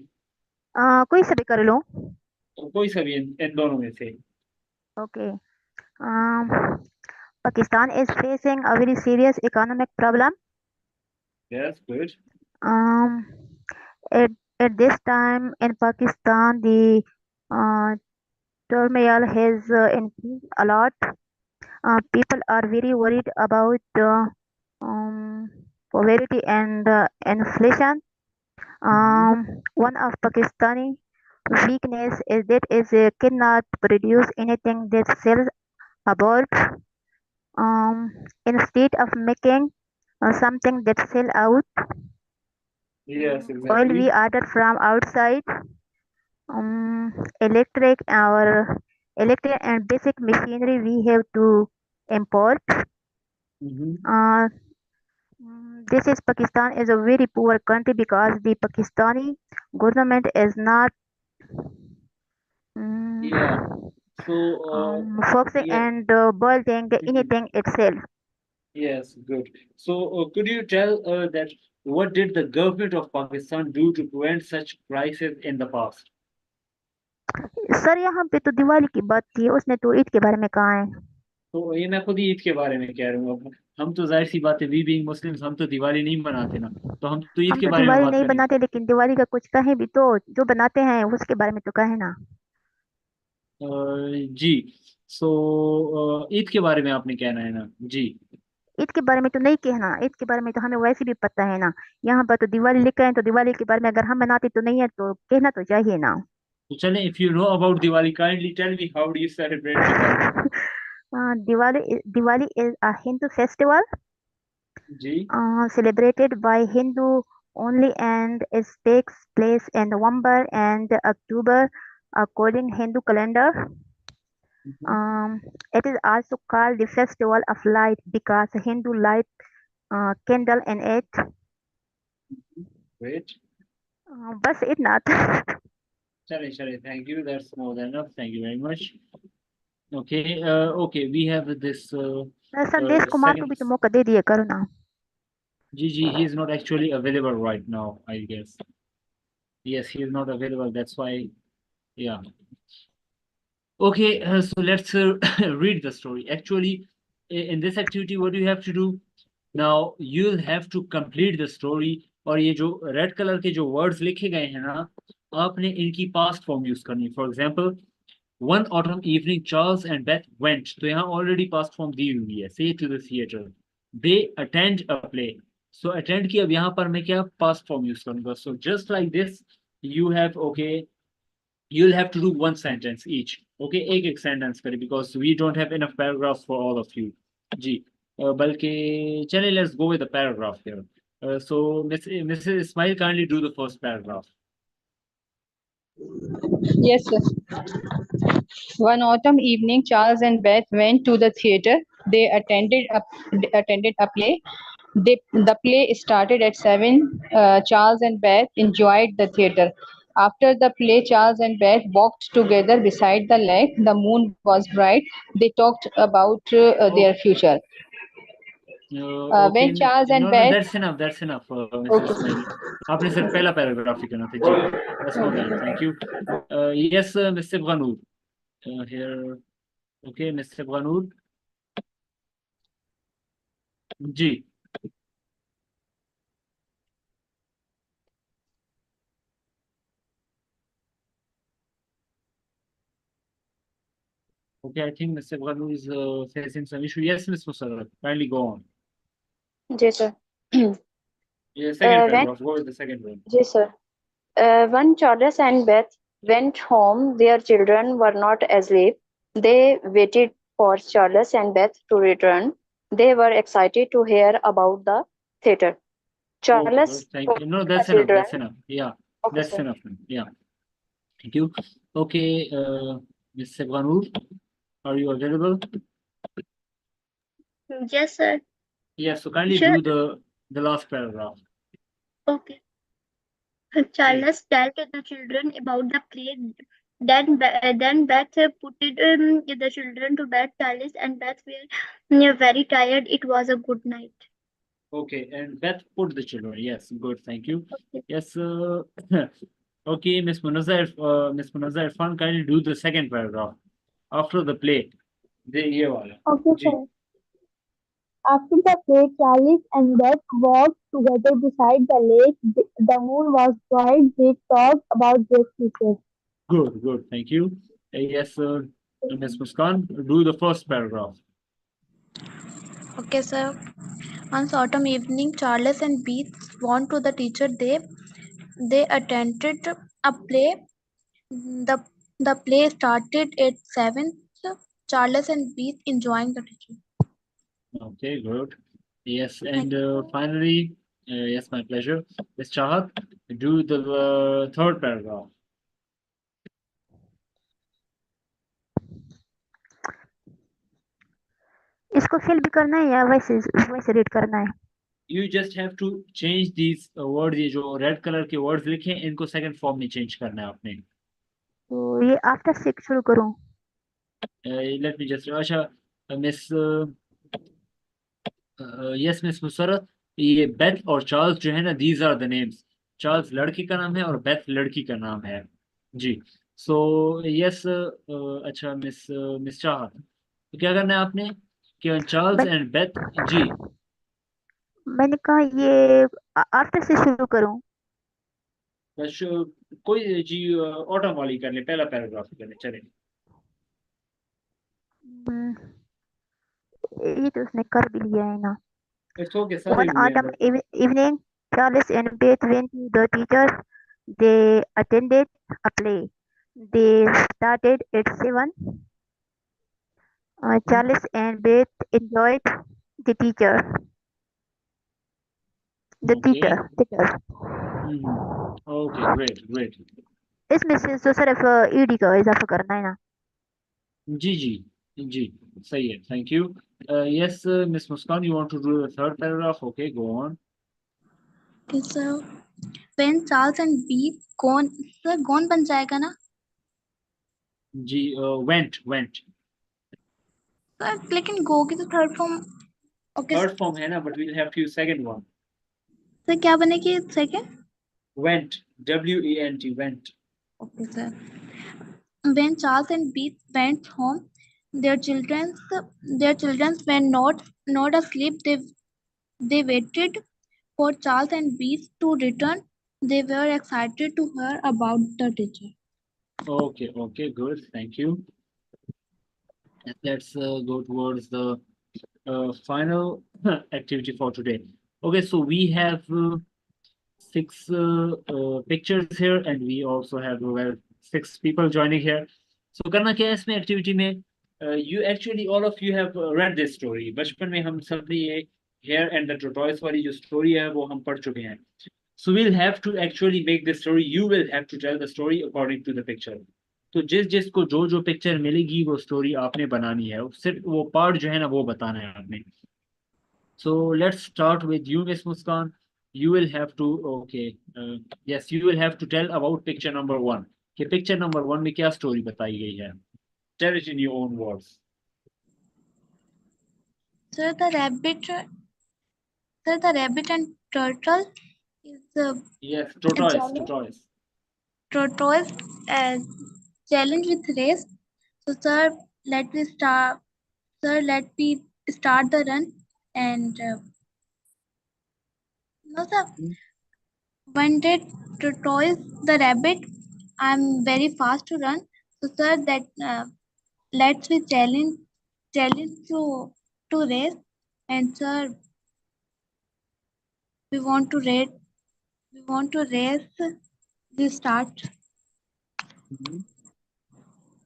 कोई सा भी कर लूँ? कोई सा भी इन दोनों में से. Okay. Pakistan is facing a very serious economic problem. Yes, good. Um, at, at this time in Pakistan, the turmoil has increased a lot. People are very worried about poverty and inflation. One of Pakistani weakness is that it cannot produce anything that sells abroad. Instead of making something that sell out, Yes, while we exactly. order from outside, um, electric and basic machinery we have to import. Uh, this is Pakistan is a very poor country because the Pakistani government is not Yeah. So, focusing yeah, and building anything itself. yes, good. So, could you tell that what did the government of Pakistan do to prevent such crisis in the past? Sir यहाँ पे तो दिवाली की बात थी उसने तो ईद के बारे में कहा है तो ये मैं खुद ही ईद के बारे में कह रहा हूँ. अब हम तो जाहिर सी बात है, वी बीइंग मुस्लिम्स, हम तो दिवाली नहीं मनाते ना, तो हम तो ईद हम के तो बारे में दिवाली बात नहीं करेंगे. बनाते लेकिन दिवाली का कुछ कहें भी तो जो बनाते हैं उसके बारे में तो कहें ना जी. सो ईद के बारे में आपने कहना है ना जी. ईद के बारे में तो नहीं कहना ईद के बारे में तो हमें वैसे भी पता है ना यहाँ पर तो दिवाली लिखा है तो दिवाली के बारे में अगर हम बनाते तो नहीं है तो कहना तो चाहिए ना तो चलें, if you know about Diwali, kindly tell me how do you celebrate Diwali. Diwali is a Hindu festival जी. celebrated by Hindu only and it takes place in November and October according Hindu calendar. It is also called the festival of light because Hindu light candle in it. Great. बस इतना Chale, thank you. That's more than enough. Thank you very much. Okay, okay, we have this संदेश कुमार को second. भी तो मौका दे दिए करो ना Gigi, he is not actually available right now, I guess. Yes, he is not available. That's why, yeah. Okay, so let's read the story. Actually, in this activity, what do you have to do? Now, you'll have to complete the story. और ये जो red colour के जो words लिखे गए हैं ना, आपने इनकी पास्ट फॉर्म यूज करनी है. For example, One autumn evening, Charles and Beth went. तो यहाँ already past form दी हुई है. Say to the theater. They attend a play. So attend की अब यहाँ पर मैं क्या past form use करूँगा. So just like this, you have okay. You'll have to do one sentence each. Okay, एक sentence करें because we don't have enough paragraphs for all of you. जी. बल्कि चलिए let's go with the paragraph here. So Mrs. Ismail, kindly do the first paragraph. Yes, sir. One autumn evening, Charles and Beth went to the theater. They attended a play. The play started at 7. Charles and Beth enjoyed the theater. After the play, Charles and Beth walked together beside the lake. The moon was bright. They talked about their future. Okay, When Charles and no, Beth, that's enough. That's enough, Mrs. okay. Ismail. आपने सिर्फ पहला paragraph ही करना था जी. That's more than it. Thank you. Yes, Mr. Bhanoor. Here, okay, Mr. Bhanoor. Ji. Okay, I think Mr. Bhanoor is facing some issue. Yes, Ms. Musarraf, kindly go on. Yes, sir. Yeah, second When, paragraph. Go with the second one. yes, sir. When Charles and Beth went home, their children were not asleep. They waited for Charles and Beth to return. They were excited to hear about the theater. Charles Thank told you. No, the that's enough. children. That's enough. Yeah, Okay, that's sir. enough. Yeah. Thank you. Okay, Mr. Bhanoor, are you available? Yes, sir. Yes, so kindly Sure. do the last paragraph. Okay. Charles told the children about the play. Then Beth put the children to bed. Charles and Beth were very tired. It was a good night. Okay, and Beth put the children. Yes, good. Thank you. Okay. Yes. Okay, Miss Munazza Irfan, kindly do the second paragraph after the play. ये वाला. Okay, ji. sir. After the play, Charles and Beth walked together beside the lake. The moon was bright. They talked about their futures. Good, good. Thank you. Yes, Miss Muskan, do the first paragraph. Okay, sir. On autumn evening, Charles and Beats went to the teacher. They attended a play. The the play started at 7. Charles and Beats enjoying the teacher. Okay, good. Yes, and Thank you. finally, yes, my pleasure. Miss Chahat, do the third paragraph. इसको fill भी करना है या वैसे वैसे read करना है? You just have to change these words. ये जो red color के words लिखे हैं, इनको second form में change करना है आपने. तो ये after 6 शुरू करूँ? Let me just अच्छा Miss yes Miss Musarrat, ये बेथ और चार्ल्स जो है ना, these are the names. Charles लड़की का नाम है और बेथ लड़की का नाम है जी. सो यस अच्छा मिस चाहत, तो क्या करना है आपने कि चार्ल्स एंड बेथ. जी मैंने कहा ये after से शुरू करूँ? बस कोई जी ऑटम वाली कर ले, पहला पैराग्राफ कर ले चले. ये तो उसने कर भी लिया है ना. इट्स ओके, सारे One हुए हैं autumn but evening, Charles and Beth went to the teachers. They attended a play. They started at 7. Charles and Beth enjoyed the teacher. The okay. teacher. Okay, great. इसमें से तो सिर्फ ED का इजाफा करना है ना. जी जी सही है. Thank you. Yes, Miss Muskan, you want to do the third paragraph? Okay, go on. Okay, sir. When Charles and Beats gone, sir, gone बन जाएगा ना? जी went. Sir, लेकिन go की तो third form. Okay, Third form है ना, but we'll have to use second one. sir, क्या बनेगी second? Went, W-E-N-T, went. Okay, sir. When Charles and Beats went home, their children were not asleep. They waited for Charles and Beats to return. They were excited to hear about the teacher. Okay, good. Thank you. And let's go towards the final activity for today. Okay, so we have 6 pictures here, and we also have 6 people joining here. So करना क्या है इसमें activity में? You actually all of you have read this story. बचपन में हम सब ने ये Hare and the Tortoise वाली जो story है वो हम पढ़ चुके हैं. So we'll have to actually make this story. You will have to tell the story according to the picture. तो जिसको जो पिक्चर मिलेगी वो स्टोरी आपने बनानी है. सिर्फ वो पार्ट जो है ना वो बताना है आपने. So let's start with you, Miss Muskan. You will have to yes, you will have to tell about picture number 1. कि picture number 1 में क्या story बताई गई है. Tell it in your own words. Sir, the rabbit and turtle is Yes, tortoise challenge with race. So, sir, let me start. Sir, let me start the run and no, sir. One day, tortoise the rabbit. I'm very fast to run. So, sir, that let's we challenge to race. And sir, we want to race. We start.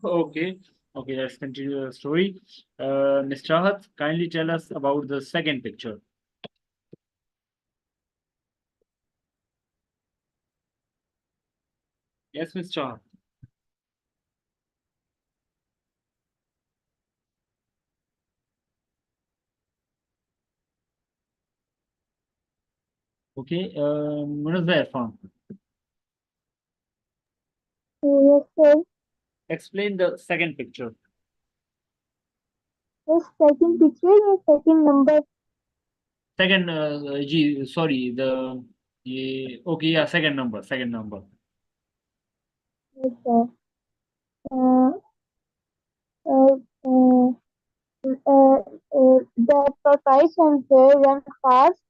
Okay, let's continue the story. Ms. Chahat, kindly tell us about the second picture. Yes, Ms. Chahat. Okay, Munazza Irfan. Yes, sir. explain the second picture. The second picture or second number? Second, sorry, okay, yeah, second number. Yes, sir. Uh, uh, uh, the tortoise and hare run fast.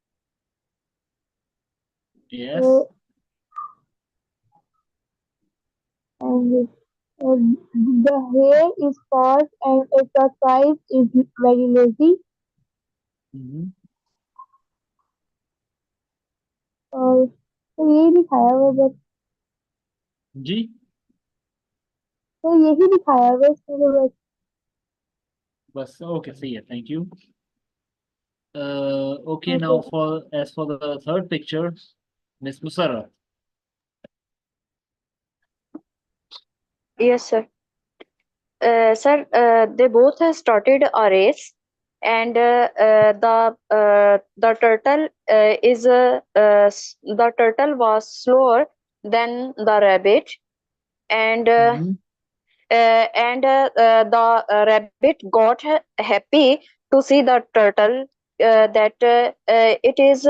Yes. And the hare is fast and a tortoise is very lazy. Mhm. और तो यही दिखाया हुआ बस जी तो यही दिखाया हुआ इसमें तो बस बस okay, सही है, thank you. Okay, Okay. now as for the third picture, Miss Musarra. Yes, sir. Sir, they both have started a race, and the turtle the turtle was slower than the rabbit, and Mhm. The rabbit got happy to see the turtle that it is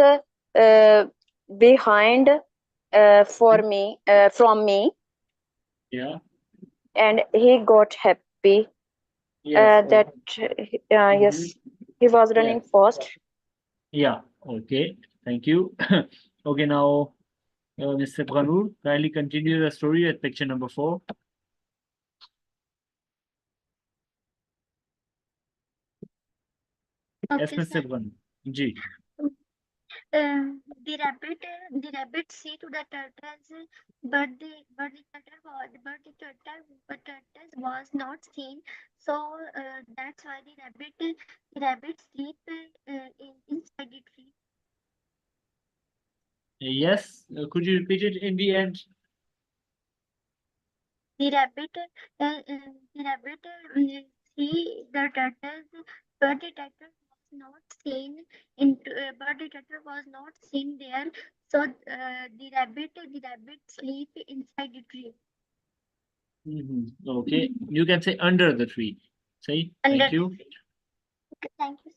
behind from me, Yeah. and he got happy Yes. that yes, he was running Yes. fast. Yeah. Okay. Thank you. Okay, now, Mr. Ghanur, kindly continue the story at picture number 4. Yes, Okay, Mr. sir. Ghanur. Ji. The rabbit see to the turtles, but the turtles was not seen. So that's why the rabbit sleep inside the tree. Yes. Could you repeat it in the end? The rabbit see the turtles, but the turtle was not seen but the turtle was not seen there. So the rabbit sleep inside the tree. Okay. You can say under the tree. Say, Under thank the you. tree. Okay, thank you.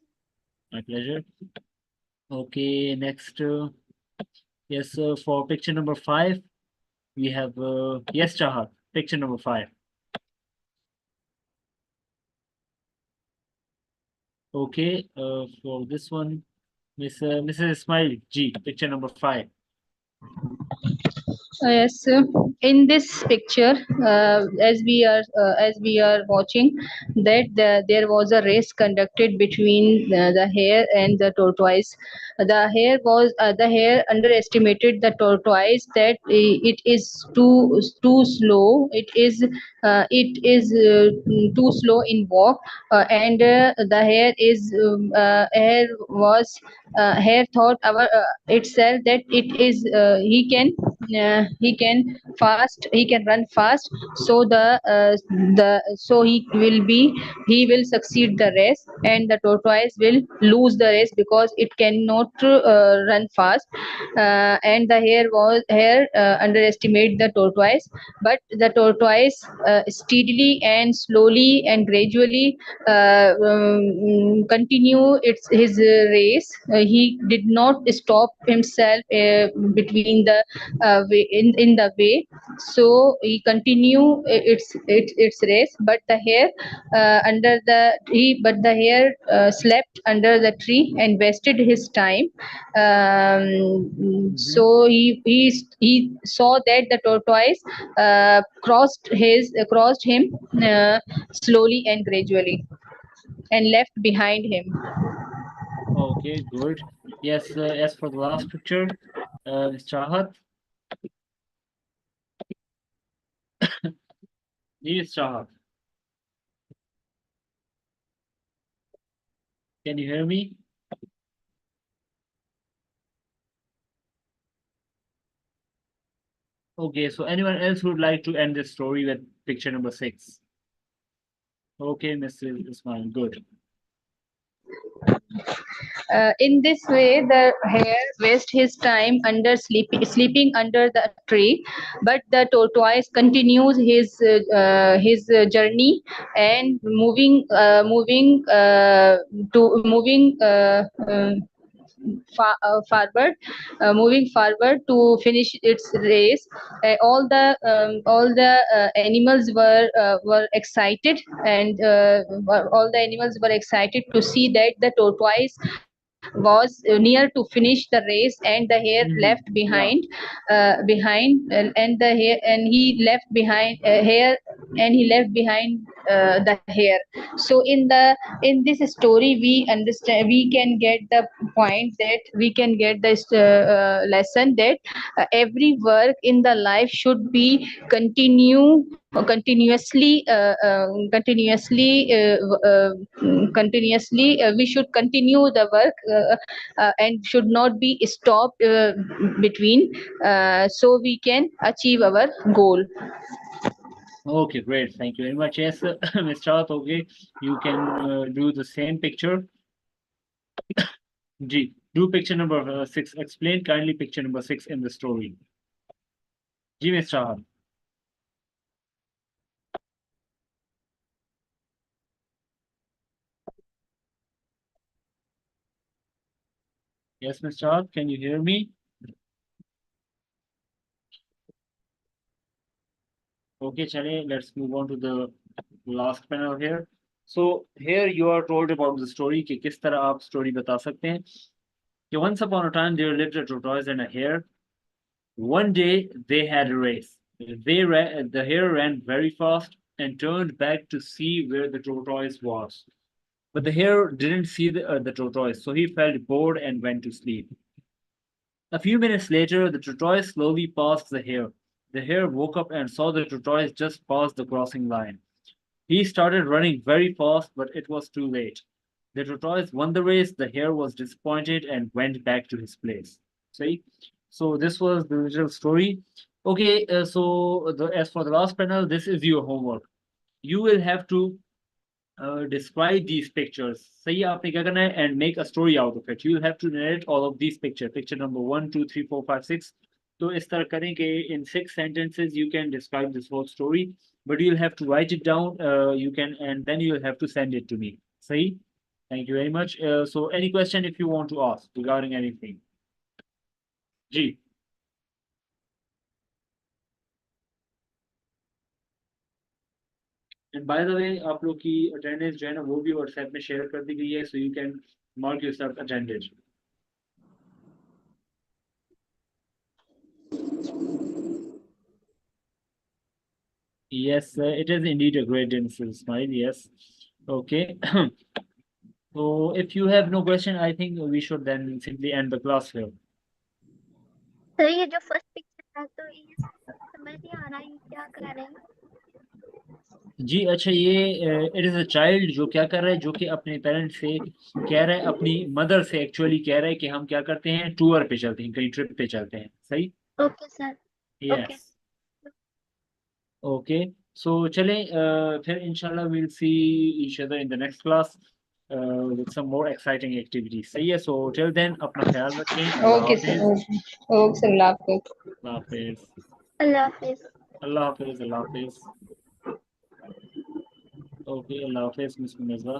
My pleasure. Okay, next. Yes, for picture number 5, we have yes, Chahat. Picture number 5. Okay, for this one, Mrs. Ismail G. Picture number 5. Yes, in this picture, as we are watching, that there was a race conducted between the hare and the tortoise. The hare underestimated the tortoise that it is too slow. Too slow in walk, and the hare thought itself that he can run fast, so he will succeed the race, and the tortoise will lose the race because it cannot run fast. And the hare underestimate the tortoise, but the tortoise steadily and slowly and gradually continue his race. He did not stop himself between the in the way, so he continue its race. But the hare slept under the tree and wasted his time. So he saw that the tortoise crossed him slowly and gradually and left behind him. Okay, good. Yes, as for the last picture, Ms. Chahat. Yes, Chahat. Can you hear me? Okay, so anyone else who would like to end this story with picture number 6? Okay, Mr. Ismail, good. In this way, the hare wastes his time sleeping under the tree, but the tortoise continues his journey and moving forward to finish its race. All the animals were excited, and all the animals were excited to see that the tortoise was near to finish the race, and the hare left behind, and the hare and he left behind hare and he left behind the hare. So in this story we understand, we can get the point, that we can get this lesson that every work in the life should be continuously. We should continue the work, and should not be stopped between, so we can achieve our goal. Okay, great. Thank you very much. Yes, Ms. Chahat, okay, you can do the same picture. G, do picture number 6. Explain kindly picture number 6 in the story. G, Ms. Chahat. Yes, Ms. Chahat, can you hear me? Okay, chale, let's move on to the last panel here. So here you are told about the story कि किस तरह आप story बता सकते हैं कि once upon a time there lived a tortoise and a hare. One day they had a race. The hare ran very fast and turned back to see where the tortoise was. But the hare didn't see the tortoise, so he felt bored and went to sleep. A few minutes later, the tortoise slowly passed the hare. The hare woke up and saw the tortoise just past the crossing line. He started running very fast, but it was too late. The tortoise won the race. The hare was disappointed and went back to his place. See? So this was the little story. Okay, as for the last panel, this is your homework. You will have to describe these pictures. सही आपने क्या करना है and make a story out of it. You will have to narrate all of these pictures. Picture number 1, 2, 3, 4, 5, 6. तो इस तरह करें कि in 6 sentences you can describe this whole story, but you'll have to write it down. And then you'll have to send it to me. सही? Thank you very much. So any question if you want to ask regarding anything? Ji. And by the way, आप लोग की attendance जो है ना वो भी WhatsApp में share कर दी गई है, so you can mark yourself attended. Yes, it is indeed a great day, Mr. Ismail. Yes. Okay. So if you have no question, I think we should then simply end the class here. Sir ये जो first picture है तो ये समझ नहीं आ रहा है क्या कर रहे हैं. जी अच्छा, ये इट इज अ चाइल्ड जो क्या कर रहा है, जो कि अपने पेरेंट्स से कह रहा है, अपनी मदर से एक्चुअली कह रहा है कि हम क्या करते हैं, टूर पे चलते हैं, कहीं ट्रिप पे चलते हैं. सही? Okay sir. यस. ओके, सो चलें फिर इंशाल्लाह we'll see each other in the next class with some more exciting activities. सही है? So till then अपना ख्याल रखें. Okay sir. Okay sir. अल्लाह हाफिज. अल्लाह हाफिज. अल्लाह हाफिज. अल्लाह हाफिज. अल्लाह हाफिज. ओके, अल्लाह हाफिज मिस मिर्जा.